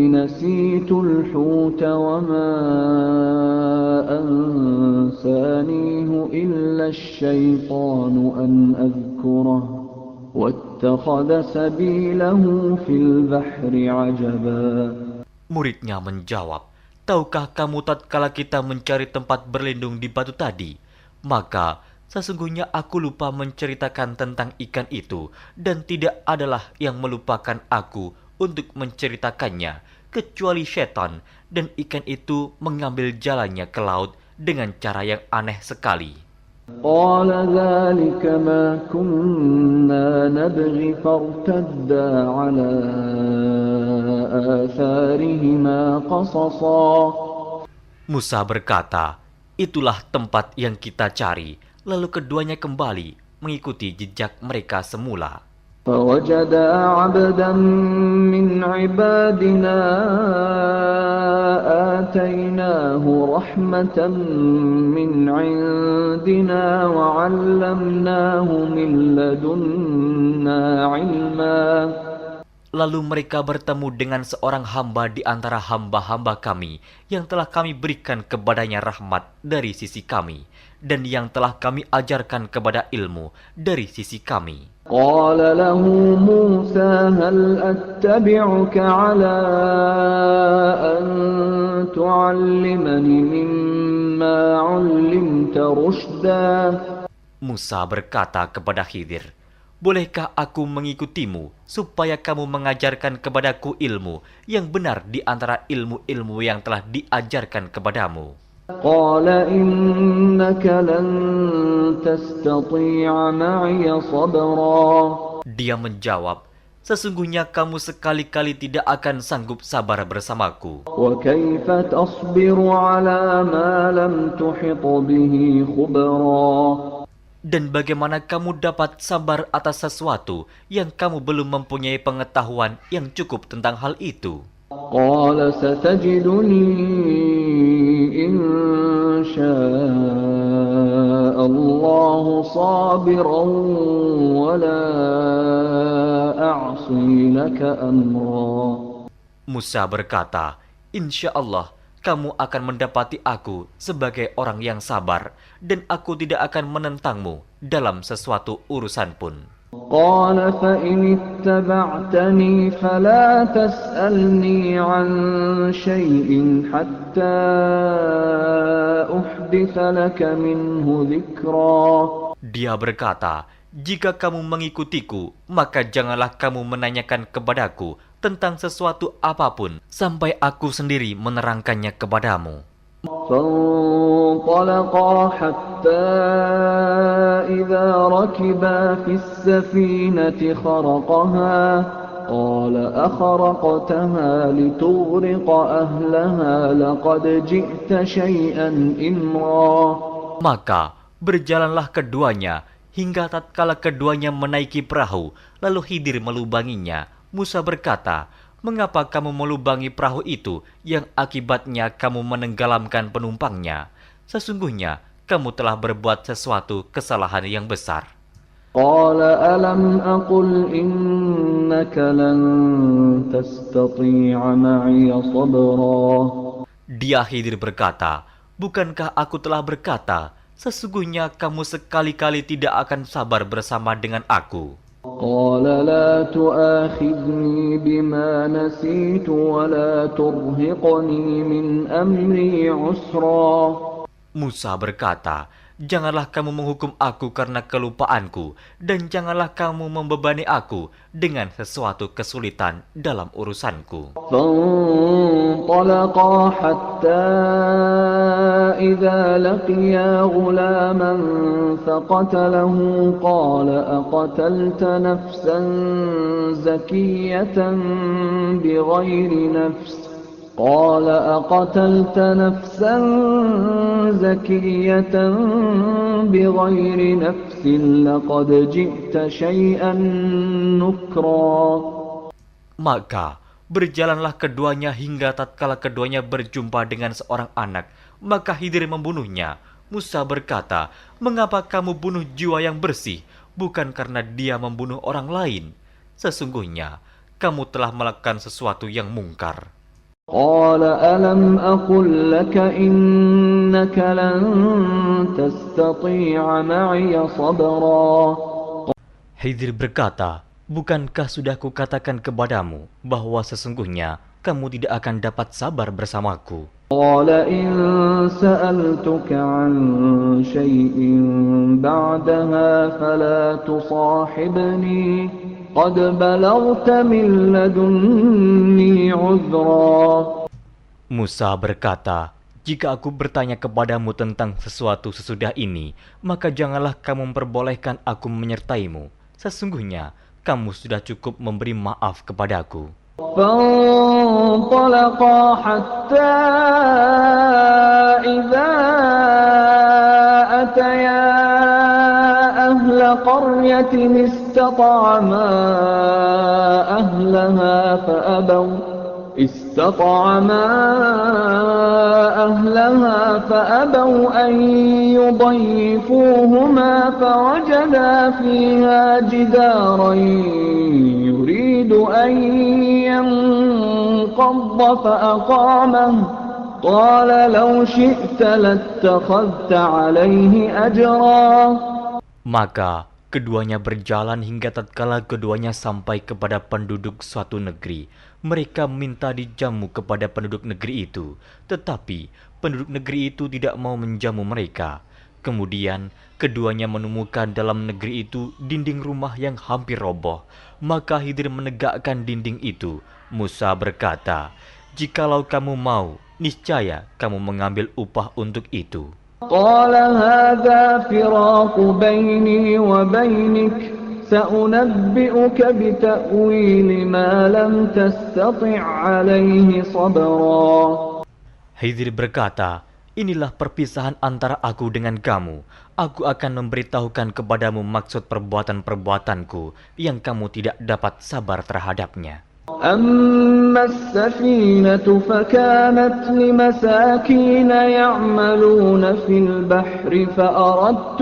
نسيت الحوت وما أنسانيه إلا الشيطان أن أذكره واتخذ سبيله في البحر عجبا. Muridnya menjawab, "Tahukah kamu tatkala kita mencari tempat berlindung di batu tadi? Maka sesungguhnya aku lupa menceritakan tentang ikan itu, dan tidak adalah yang melupakan aku untuk menceritakannya, kecuali setan, dan ikan itu mengambil jalannya ke laut dengan cara yang aneh sekali." قال ذلك ما كنا نبغي فارتدا على آثارهما قصصا. Musa berkata, "Itulah tempat yang kita cari." Lalu keduanya kembali mengikuti jejak mereka semula. فوجدا عبدا من عبادنا آتيناه رحمة من عندنا وعلمناه من لدنا علما. Lalu mereka bertemu dengan seorang hamba di antara hamba-hamba kami yang telah kami berikan kepadanya rahmat dari sisi kami, dan yang telah kami ajarkan kepada ilmu dari sisi kami. قال له موسى هل أتبعك على أن تعلمني مما علمت رشدا. Musa berkata kepada Khidir, "Bolehkah aku mengikutimu supaya kamu mengajarkan kepadaku ilmu yang benar di antara ilmu-ilmu yang telah diajarkan kepadamu?" قال إنك لن تستطيع معي صبرا. Dia menjawab, "Sesungguhnya kamu sekali-kali tidak akan sanggup sabar bersamaku. وكيف تصبر على ما لم تحط به خبرا. Dan bagaimana kamu dapat sabar atas sesuatu yang kamu belum mempunyai pengetahuan yang cukup tentang hal itu?" قال ستجدني إن شاء الله صابرا ولا أعصي لك أمرا. Musa berkata, "Insya Allah kamu akan mendapati aku sebagai orang yang sabar, dan aku tidak akan menentangmu dalam sesuatu urusan pun." قال فإن اتبعتني فلا تسألني عن شيء حتى أحدث لك منه ذكرا. Dia berkata, "Jika kamu mengikutiku, maka janganlah kamu menanyakan kepadaku tentang sesuatu apapun sampai aku sendiri menerangkannya kepadamu." فانطلقا حتى إذا ركبا في السفينة خرقها قال أخرقتها لتغرق أهلها لقد جئت شيئا إمرا. Maka berjalanlah keduanya hingga tatkala keduanya menaiki perahu, lalu Khidir melubanginya. Musa berkata, "Mengapa kamu melubangi perahu itu yang akibatnya kamu menenggelamkan penumpangnya? Sesungguhnya kamu telah berbuat sesuatu kesalahan yang besar." قال ألم أقل إنك لن تستطيع معي صبرا. Dia Khidir berkata, "Bukankah aku telah berkata, sesungguhnya kamu sekali-kali tidak akan sabar bersama dengan aku?" قال لا تؤاخذني بما نسيت ولا ترهقني من أمري عسرا. Musa berkata, "Janganlah kamu menghukum aku karena kelupaanku, dan janganlah kamu membebani aku dengan sesuatu kesulitan dalam urusanku." فانطلقا حتى إذا لقيا غلاما فقتله قال أقتلت نفسا زكية بغير نفس قال أقتلت نفسا زكية بغير نفس لقد جئت شيئا نكرا. Maka berjalanlah keduanya hingga tatkala keduanya berjumpa dengan seorang anak, maka Khidir membunuhnya. Musa berkata, "Mengapa kamu bunuh jiwa yang bersih, bukan karena dia membunuh orang lain? Sesungguhnya kamu telah melakukan sesuatu yang mungkar." قال ألم أقل لك إنك لن تستطيع معي صبرا. Khidir berkata, "Bukankah sudah kukatakan kepadamu bahwa sesungguhnya kamu tidak akan dapat sabar bersamaku?" قال إن سألتك عن شيء بعدها فلا تصاحبني قد بلغت من لدني عذرا. Musa berkata, "Jika aku bertanya kepadamu tentang sesuatu sesudah ini, maka janganlah kamu memperbolehkan aku menyertaimu. Sesungguhnya kamu sudah cukup memberi maaf kepadaku." فانطلقا حتى إذا أتيا أهل قرية استطعما أهلها فأبوا أن يضيفوهما فوجدا فيها جدارا يريد أن ينقض فأقامه قال لو شئت لاتخذت عليه أجرا. Maka keduanya berjalan hingga tatkala keduanya sampai kepada penduduk suatu negeri. Mereka minta dijamu kepada penduduk negeri itu, tetapi penduduk negeri itu tidak mau menjamu mereka. Kemudian keduanya menemukan dalam negeri itu dinding rumah yang hampir roboh. Maka Khidir menegakkan dinding itu. Musa berkata, "Jikalau kamu mau, niscaya kamu mengambil upah untuk itu." قال هذا فراق بيني وبينك سأنبئك بتأويل ما لم تستطع عليه صبرا. Khidir berkata, "Inilah perpisahan antara aku dengan kamu. Aku akan memberitahukan kepadamu maksud perbuatan-perbuatanku yang kamu tidak dapat sabar terhadapnya." أما السفينة فكانت لمساكين يعملون في البحر فأردت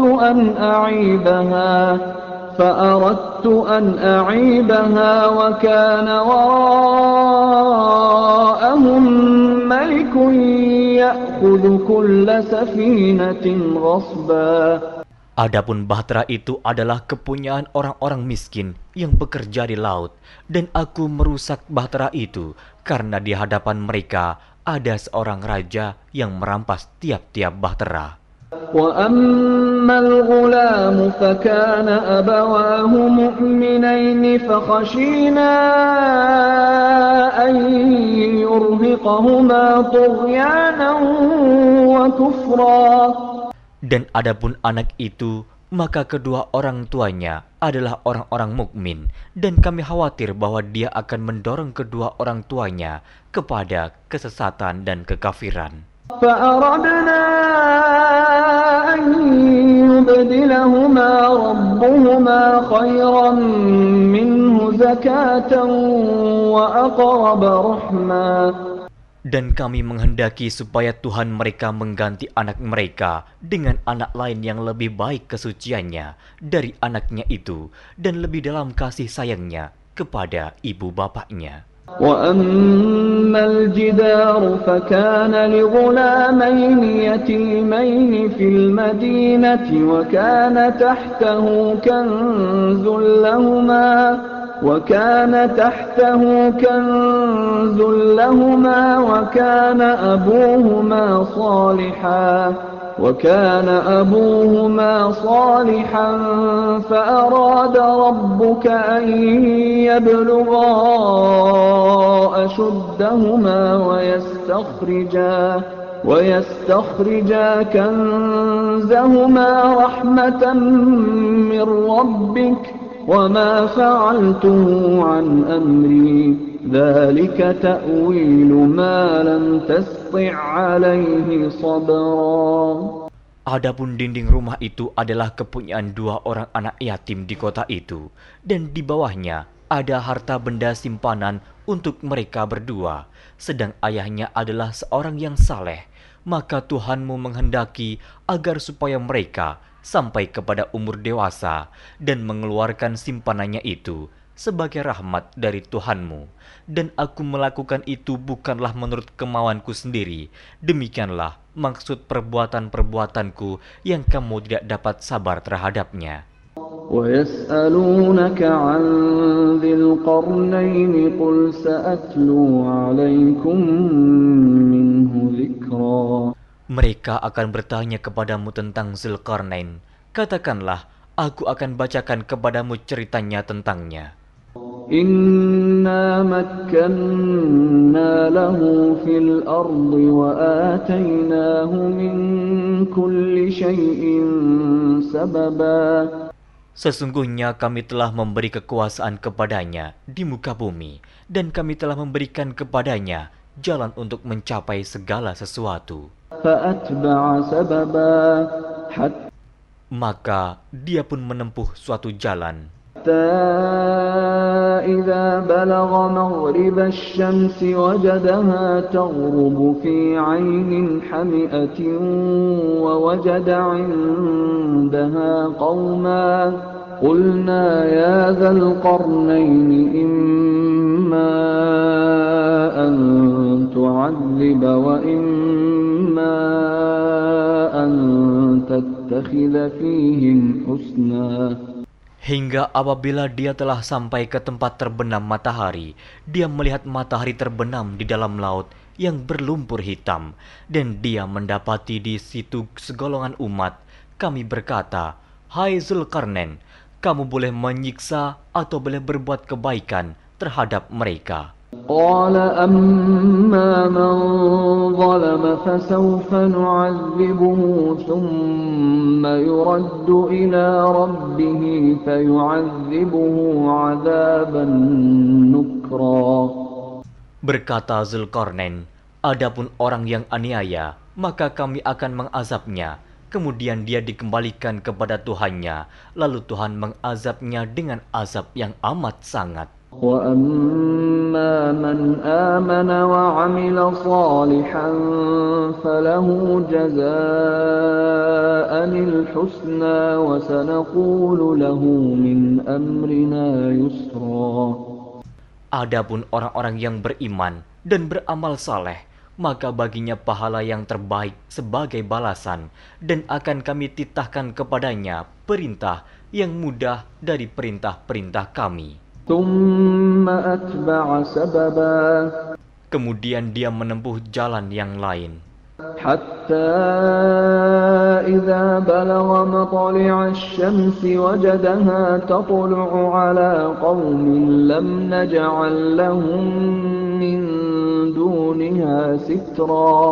أن أعيبها وكان وراءهم ملك يأخذ كل سفينة غصبا. Adapun bahtera itu adalah kepunyaan orang-orang miskin yang bekerja di laut, dan aku merusak bahtera itu karena di hadapan mereka ada seorang raja yang merampas tiap-tiap bahtera. وَأَمَّا الْغُلَامُ فَكَانَ أَبَوَاهُ مُؤْمِنَيْنِ فَخَشِينَا أَن يُرْهِقَهُمَا طُغْيَانًا وَكُفْرًا. Dan adapun anak itu, maka kedua orang tuanya adalah orang-orang mukmin, dan kami khawatir bahwa dia akan mendorong kedua orang tuanya kepada kesesatan dan kekafiran. فَأَرَدْنَا أَن يُبْدِلَهُمَا رَبُّهُمَا خَيْرًا مِّنْهُ زَكَاةً وَأَقْرَبَ رَحْمًا. Dan kami menghendaki supaya Tuhan mereka mengganti anak mereka dengan anak lain yang lebih baik kesuciannya dari anaknya itu, dan lebih dalam kasih sayangnya kepada ibu bapaknya. وَأَمَّا الْجِدَارُ فَكَانَ لِغُلَامَيْنِ يَتِيمَيْنِ فِي الْمَدِينَةِ وَكَانَ تَحْتَهُ كنز لهما وكان أبوهما صالحا فأراد ربك أن يبلغا أشدهما ويستخرجا كنزهما رحمة من ربك وما فعلته عن أمري ذلك تأويل ما لم تسطع عليه صبرا. Adapun dinding rumah itu adalah kepunyaan 2 orang anak yatim di kota itu, dan di bawahnya ada harta benda simpanan untuk mereka berdua, sedang ayahnya adalah seorang yang saleh. Maka Tuhanmu menghendaki agar supaya mereka sampai kepada umur dewasa dan mengeluarkan simpanannya itu sebagai rahmat dari Tuhanmu. Dan aku melakukan itu bukanlah menurut kemauanku sendiri. Demikianlah maksud perbuatan-perbuatanku yang kamu tidak dapat sabar terhadapnya. وَيَسْأَلُونَكَ عَنْ ذِي الْقَرْنَيْنِ قُلْ سَأَتْلُو عَلَيْكُمْ مِنْهُ ذِكْرًا. Mereka akan bertanya kepadamu tentang Zulkarnain. Katakanlah, aku akan bacakan kepadamu ceritanya tentangnya. إِنَّا مَكَّنَّا لَهُ فِي الْأَرْضِ وَآتَيْنَاهُ مِنْ كُلِّ شَيْءٍ سَبَبًا. Sesungguhnya kami telah memberi kekuasaan kepadanya di muka bumi, dan kami telah memberikan kepadanya jalan untuk mencapai segala sesuatu. فَأَتْبَعَ سَبَبًا Maka dia pun menempuh suatu jalan. حتى إذا بلغ مغرب الشمس وجدها تغرب في عين حمئة ووجد عندها قوما قلنا يا ذا القرنين إما أن تعذب وإما أن تتخذ فيهم حسنا. Hingga apabila dia telah sampai ke tempat terbenam matahari, dia melihat matahari terbenam di dalam laut yang berlumpur hitam, dan dia mendapati di situ segolongan umat. Kami berkata, "Hai Zulkarnain, kamu boleh menyiksa atau boleh berbuat kebaikan terhadap mereka." قال أما من ظلم فسوف نعذبه ثم يرد إلى ربه فيعذبه عذابا نكرا. Berkata Zulkarnain, adapun orang yang aniaya, maka kami akan mengazabnya. Kemudian dia dikembalikan kepada Tuhannya, lalu Tuhan mengazabnya dengan azab yang amat sangat. وَأَمَّا مَنْ آمَنَ وَعَمِلَ صَالِحًا فَلَهُ جَزَاءً الْحُسْنَى وَسَنَقُولُ لَهُ مِنْ أَمْرِنَا يُسْرًا. Adapun orang-orang yang beriman dan beramal saleh, maka baginya pahala yang terbaik sebagai balasan, dan akan kami titahkan kepadanya perintah yang mudah dari perintah-perintah kami. ثُمَّ أَتْبَعَ سَبَبًا. Kemudian dia menempuh jalan yang lain. حَتَّى إِذَا بَلَغَ مَطْلِعَ الشَّمْسِ وَجَدَهَا تَطْلُعُ عَلَى قَوْمٍ لَمْ نَجْعَلْ لَهُم مِّن دُونِهَا سِتْرًا.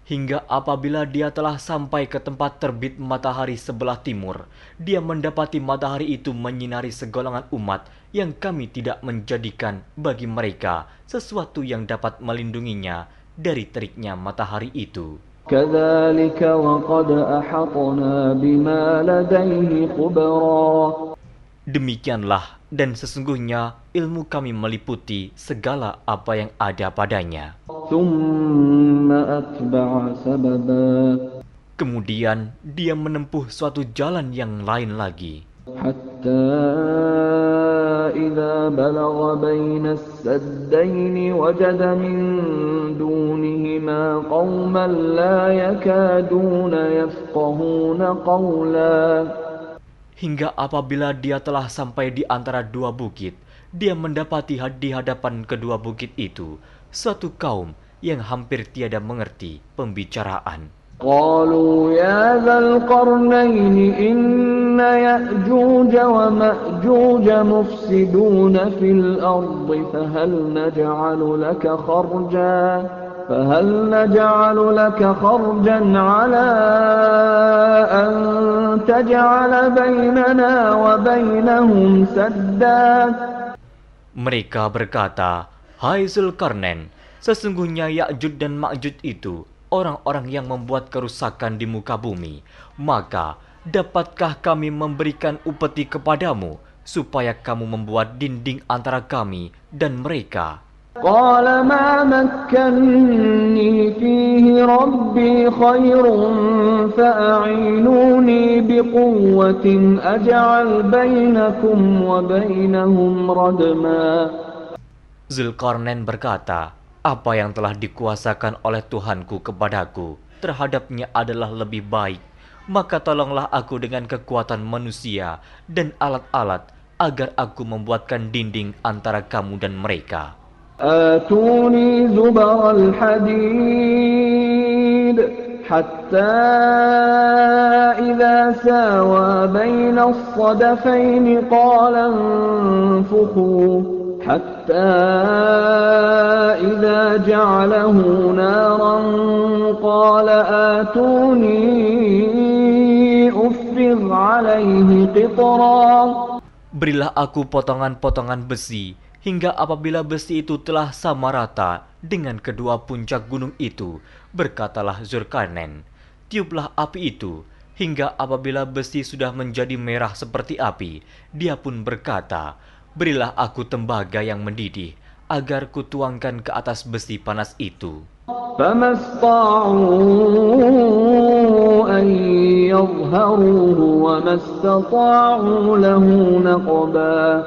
Hingga apabila dia telah sampai ke tempat terbit matahari sebelah timur, dia mendapati matahari itu menyinari segolongan umat yang kami tidak menjadikan bagi mereka sesuatu yang dapat melindunginya dari teriknya matahari itu. كَذَلِكَ وَقَدْ أَحَطْنَا بِمَا لَدَيْهِ خُبْرًا. Demikianlah, dan sesungguhnya ilmu kami meliputi segala apa yang ada padanya. ثُمَّ أَتْبَعَ سَبَبًا. Kemudian dia menempuh suatu jalan yang lain lagi. حَتَّى إِذَا بَلَغَ بَيْنَ السَّدَّيْنِ وَجَدَ مِن دُونِهِمَا قَوْمًا لَّا يَكَادُونَ يَفْقَهُونَ قَوْلًا. Hingga apabila dia telah sampai di antara dua bukit, dia mendapati di hadapan kedua bukit itu suatu kaum yang hampir tiada mengerti pembicaraan. قالوا يا ذا القرنين إن يأجوج ومأجوج مفسدون في الأرض فهل نجعل لك خرجا على أن تجعل بيننا وبينهم سدا. Mereka berkata, Hai Zulkarnain, sesungguhnya Ya'juj dan Ma'juj itu orang-orang yang membuat kerusakan di muka bumi. Maka, dapatkah kami memberikan upeti kepadamu, supaya kamu membuat dinding antara kami dan mereka? قال ما مكني فيه ربي خير فأعينوني بقوة أجعل بينكم وبينهم ردما. Zulkarnain berkata, apa yang telah dikuasakan oleh Tuhanku kepadaku terhadapnya adalah lebih baik. Maka tolonglah aku dengan kekuatan manusia dan alat-alat agar aku membuatkan dinding antara kamu dan mereka. آتوني زبر الحديد حتى إذا ساوى بين الصدفين قال انفخوا حتى إذا جعله نارا قال آتوني أفرغ عليه قطرا. Berilah aku potongan-potongan besi, hingga apabila besi itu telah sama rata dengan kedua puncak gunung itu, berkatalah Zulkarnain, tiuplah api itu, hingga apabila besi sudah menjadi merah seperti api, dia pun berkata, berilah aku tembaga yang mendidih, agar kutuangkan ke atas besi panas itu. فما استطاعوا أن يظهروه وما استطاعوا له نقبا.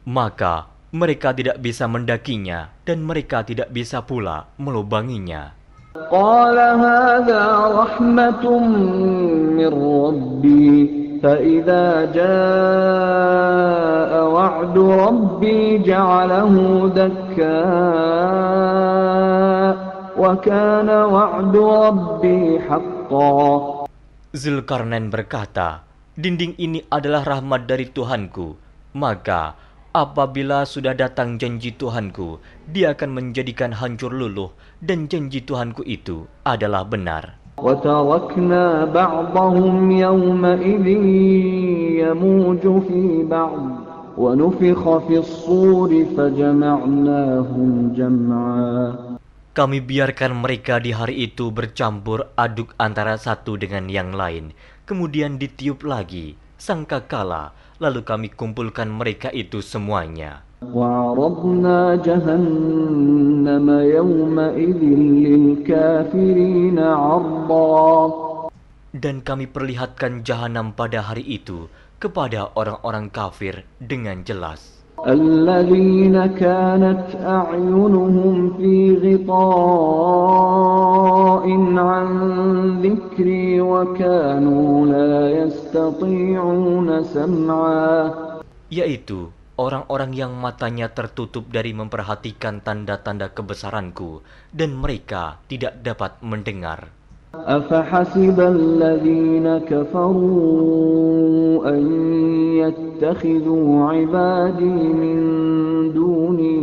Maka mereka tidak bisa mendakinya dan mereka tidak bisa pula melubanginya. قال هذا رحمة من ربي فإذا جاء وعد ربي جعله دكا وكان وعد ربي حقا. Zulkarnain berkata, dinding ini adalah rahmat dari Tuhanku, maka apabila sudah datang janji Tuhanku, dia akan menjadikan hancur luluh, dan janji Tuhanku itu adalah benar. وتركنا بعضهم يومئذ يموج في بعض ونفخ في الصور فجمعناهم جمعا. Kami biarkan mereka di hari itu bercampur aduk antara satu dengan yang lain, kemudian ditiup lagi sangkakala, lalu kami kumpulkan mereka itu semuanya. وعرضنا جهنم يومئذ للكافرين عرضا. Dan kami perlihatkan jahanam pada hari itu kepada orang-orang kafir dengan jelas. الذين كانت أعينهم في غطاء عن ذكري وكانوا لا يستطيعون سمعا. Yaitu orang-orang yang matanya tertutup dari memperhatikan tanda-tanda kebesaranku dan mereka tidak dapat mendengar. أفحسب الذين كفروا أن يتخذوا عبادي من دوني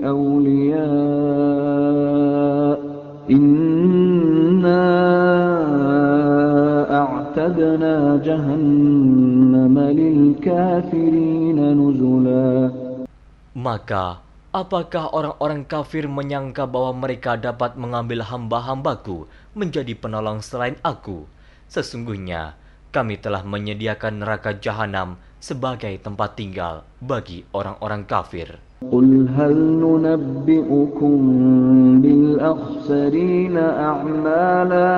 أولياء إنا أعتدنا جهنم للكافرين نزلا. Maka apakah orang-orang kafir menyangka bahwa mereka dapat mengambil hamba-hambaku menjadi penolong selain aku? Sesungguhnya kami telah menyediakan neraka jahanam sebagai tempat tinggal bagi orang-orang kafir. Qul hal nunabbi'ukum bil akhsarina a'mala.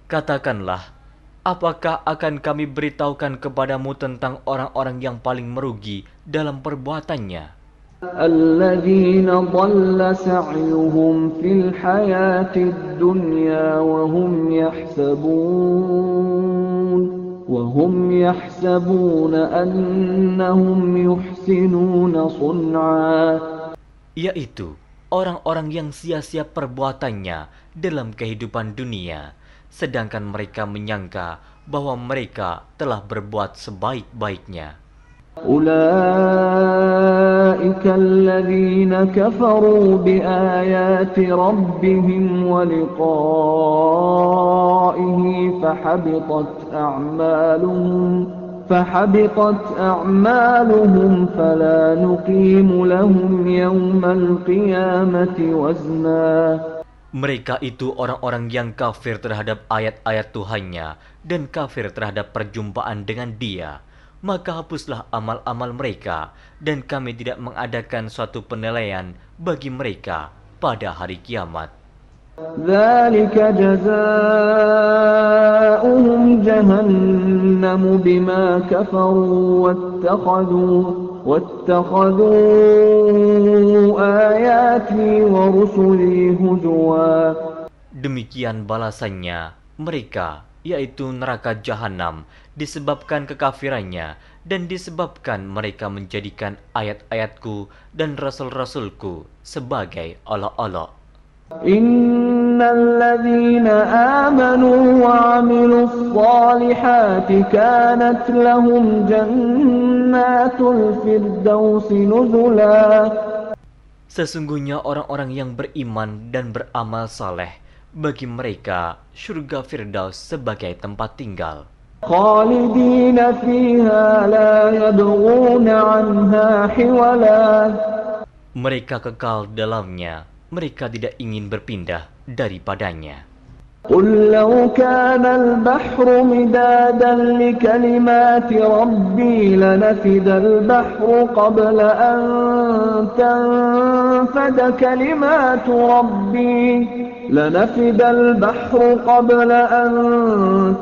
Katakanlah, apakah akan kami beritahukan kepadamu tentang orang-orang yang paling merugi dalam perbuatannya? الذين ضل سعيهم في الحياة الدنيا وهم يحسبون أنهم يحسنون صنعا. Yaitu orang-orang yang sia-sia perbuatannya dalam kehidupan dunia, sedangkan mereka menyangka bahwa mereka telah berbuat sebaik-baiknya. أولئك الذين كفروا بآيات ربهم ولقائه فحبطت أعمالهم فحبطت أعمالهم فلا نقيم لهم يوم القيامة وزنا. Mereka itu orang-orang yang kafir terhadap ayat-ayat Tuhannya dan kafir terhadap perjumpaan dengan Dia. Maka hapuslah amal-amal mereka, dan kami tidak mengadakan suatu penilaian bagi mereka pada hari kiamat. ذلك جزاؤهم جهنم بما كفروا واتخذوا آياتي ورسلي هزوا. Demikian balasannya mereka, yaitu neraka jahanam, disebabkan kekafirannya dan disebabkan mereka menjadikan ayat-ayatku dan rasul-rasulku sebagai olok-olok. Innal ladzina amanu wa 'amilus shalihati kanat lahum jannatul firdausi nuzula. Sesungguhnya orang-orang yang beriman dan beramal saleh, bagi mereka surga Firdaus sebagai tempat tinggal. Khalidina fiha la yabghuna 'anha hiwala. Mereka kekal dalamnya, mereka tidak ingin berpindah daripadanya. قل لو كان البحر مدادا لكلمات ربي لنفد البحر قبل أن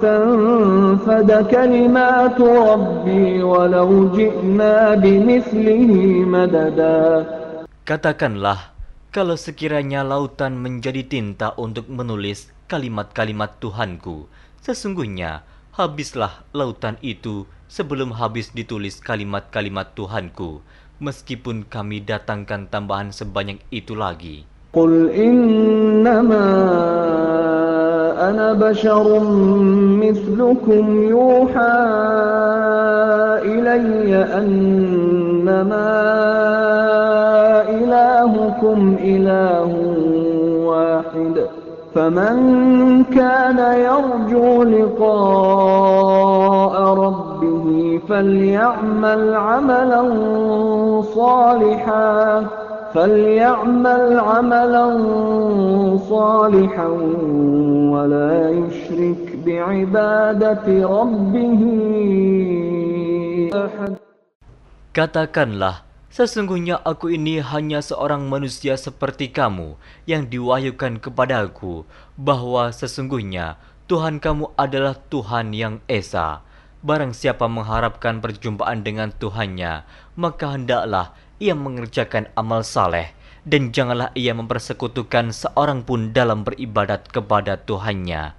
تنفد كلمات ربي ولو جئنا بمثله مددا. Katakanlah, kalau sekiranya lautan menjadi tinta untuk menulis kalimat-kalimat Tuhanku, sesungguhnya habislah lautan itu sebelum habis ditulis kalimat-kalimat Tuhanku, meskipun kami datangkan tambahan sebanyak itu lagi. Qul innama ana basyarum mithlukum yuha ilayya annama ilahukum ilahun wahid. فمن كان يرجو لقاء ربه فليعمل عملا صالحا ولا يشرك بعبادة ربه أحد. Katakanlah, sesungguhnya aku ini hanya seorang manusia seperti kamu yang diwahyukan kepadaku, bahwa sesungguhnya Tuhan kamu adalah Tuhan yang Esa. Barang siapa mengharapkan perjumpaan dengan Tuhannya, maka hendaklah ia mengerjakan amal saleh, dan janganlah ia mempersekutukan seorang pun dalam beribadat kepada Tuhannya.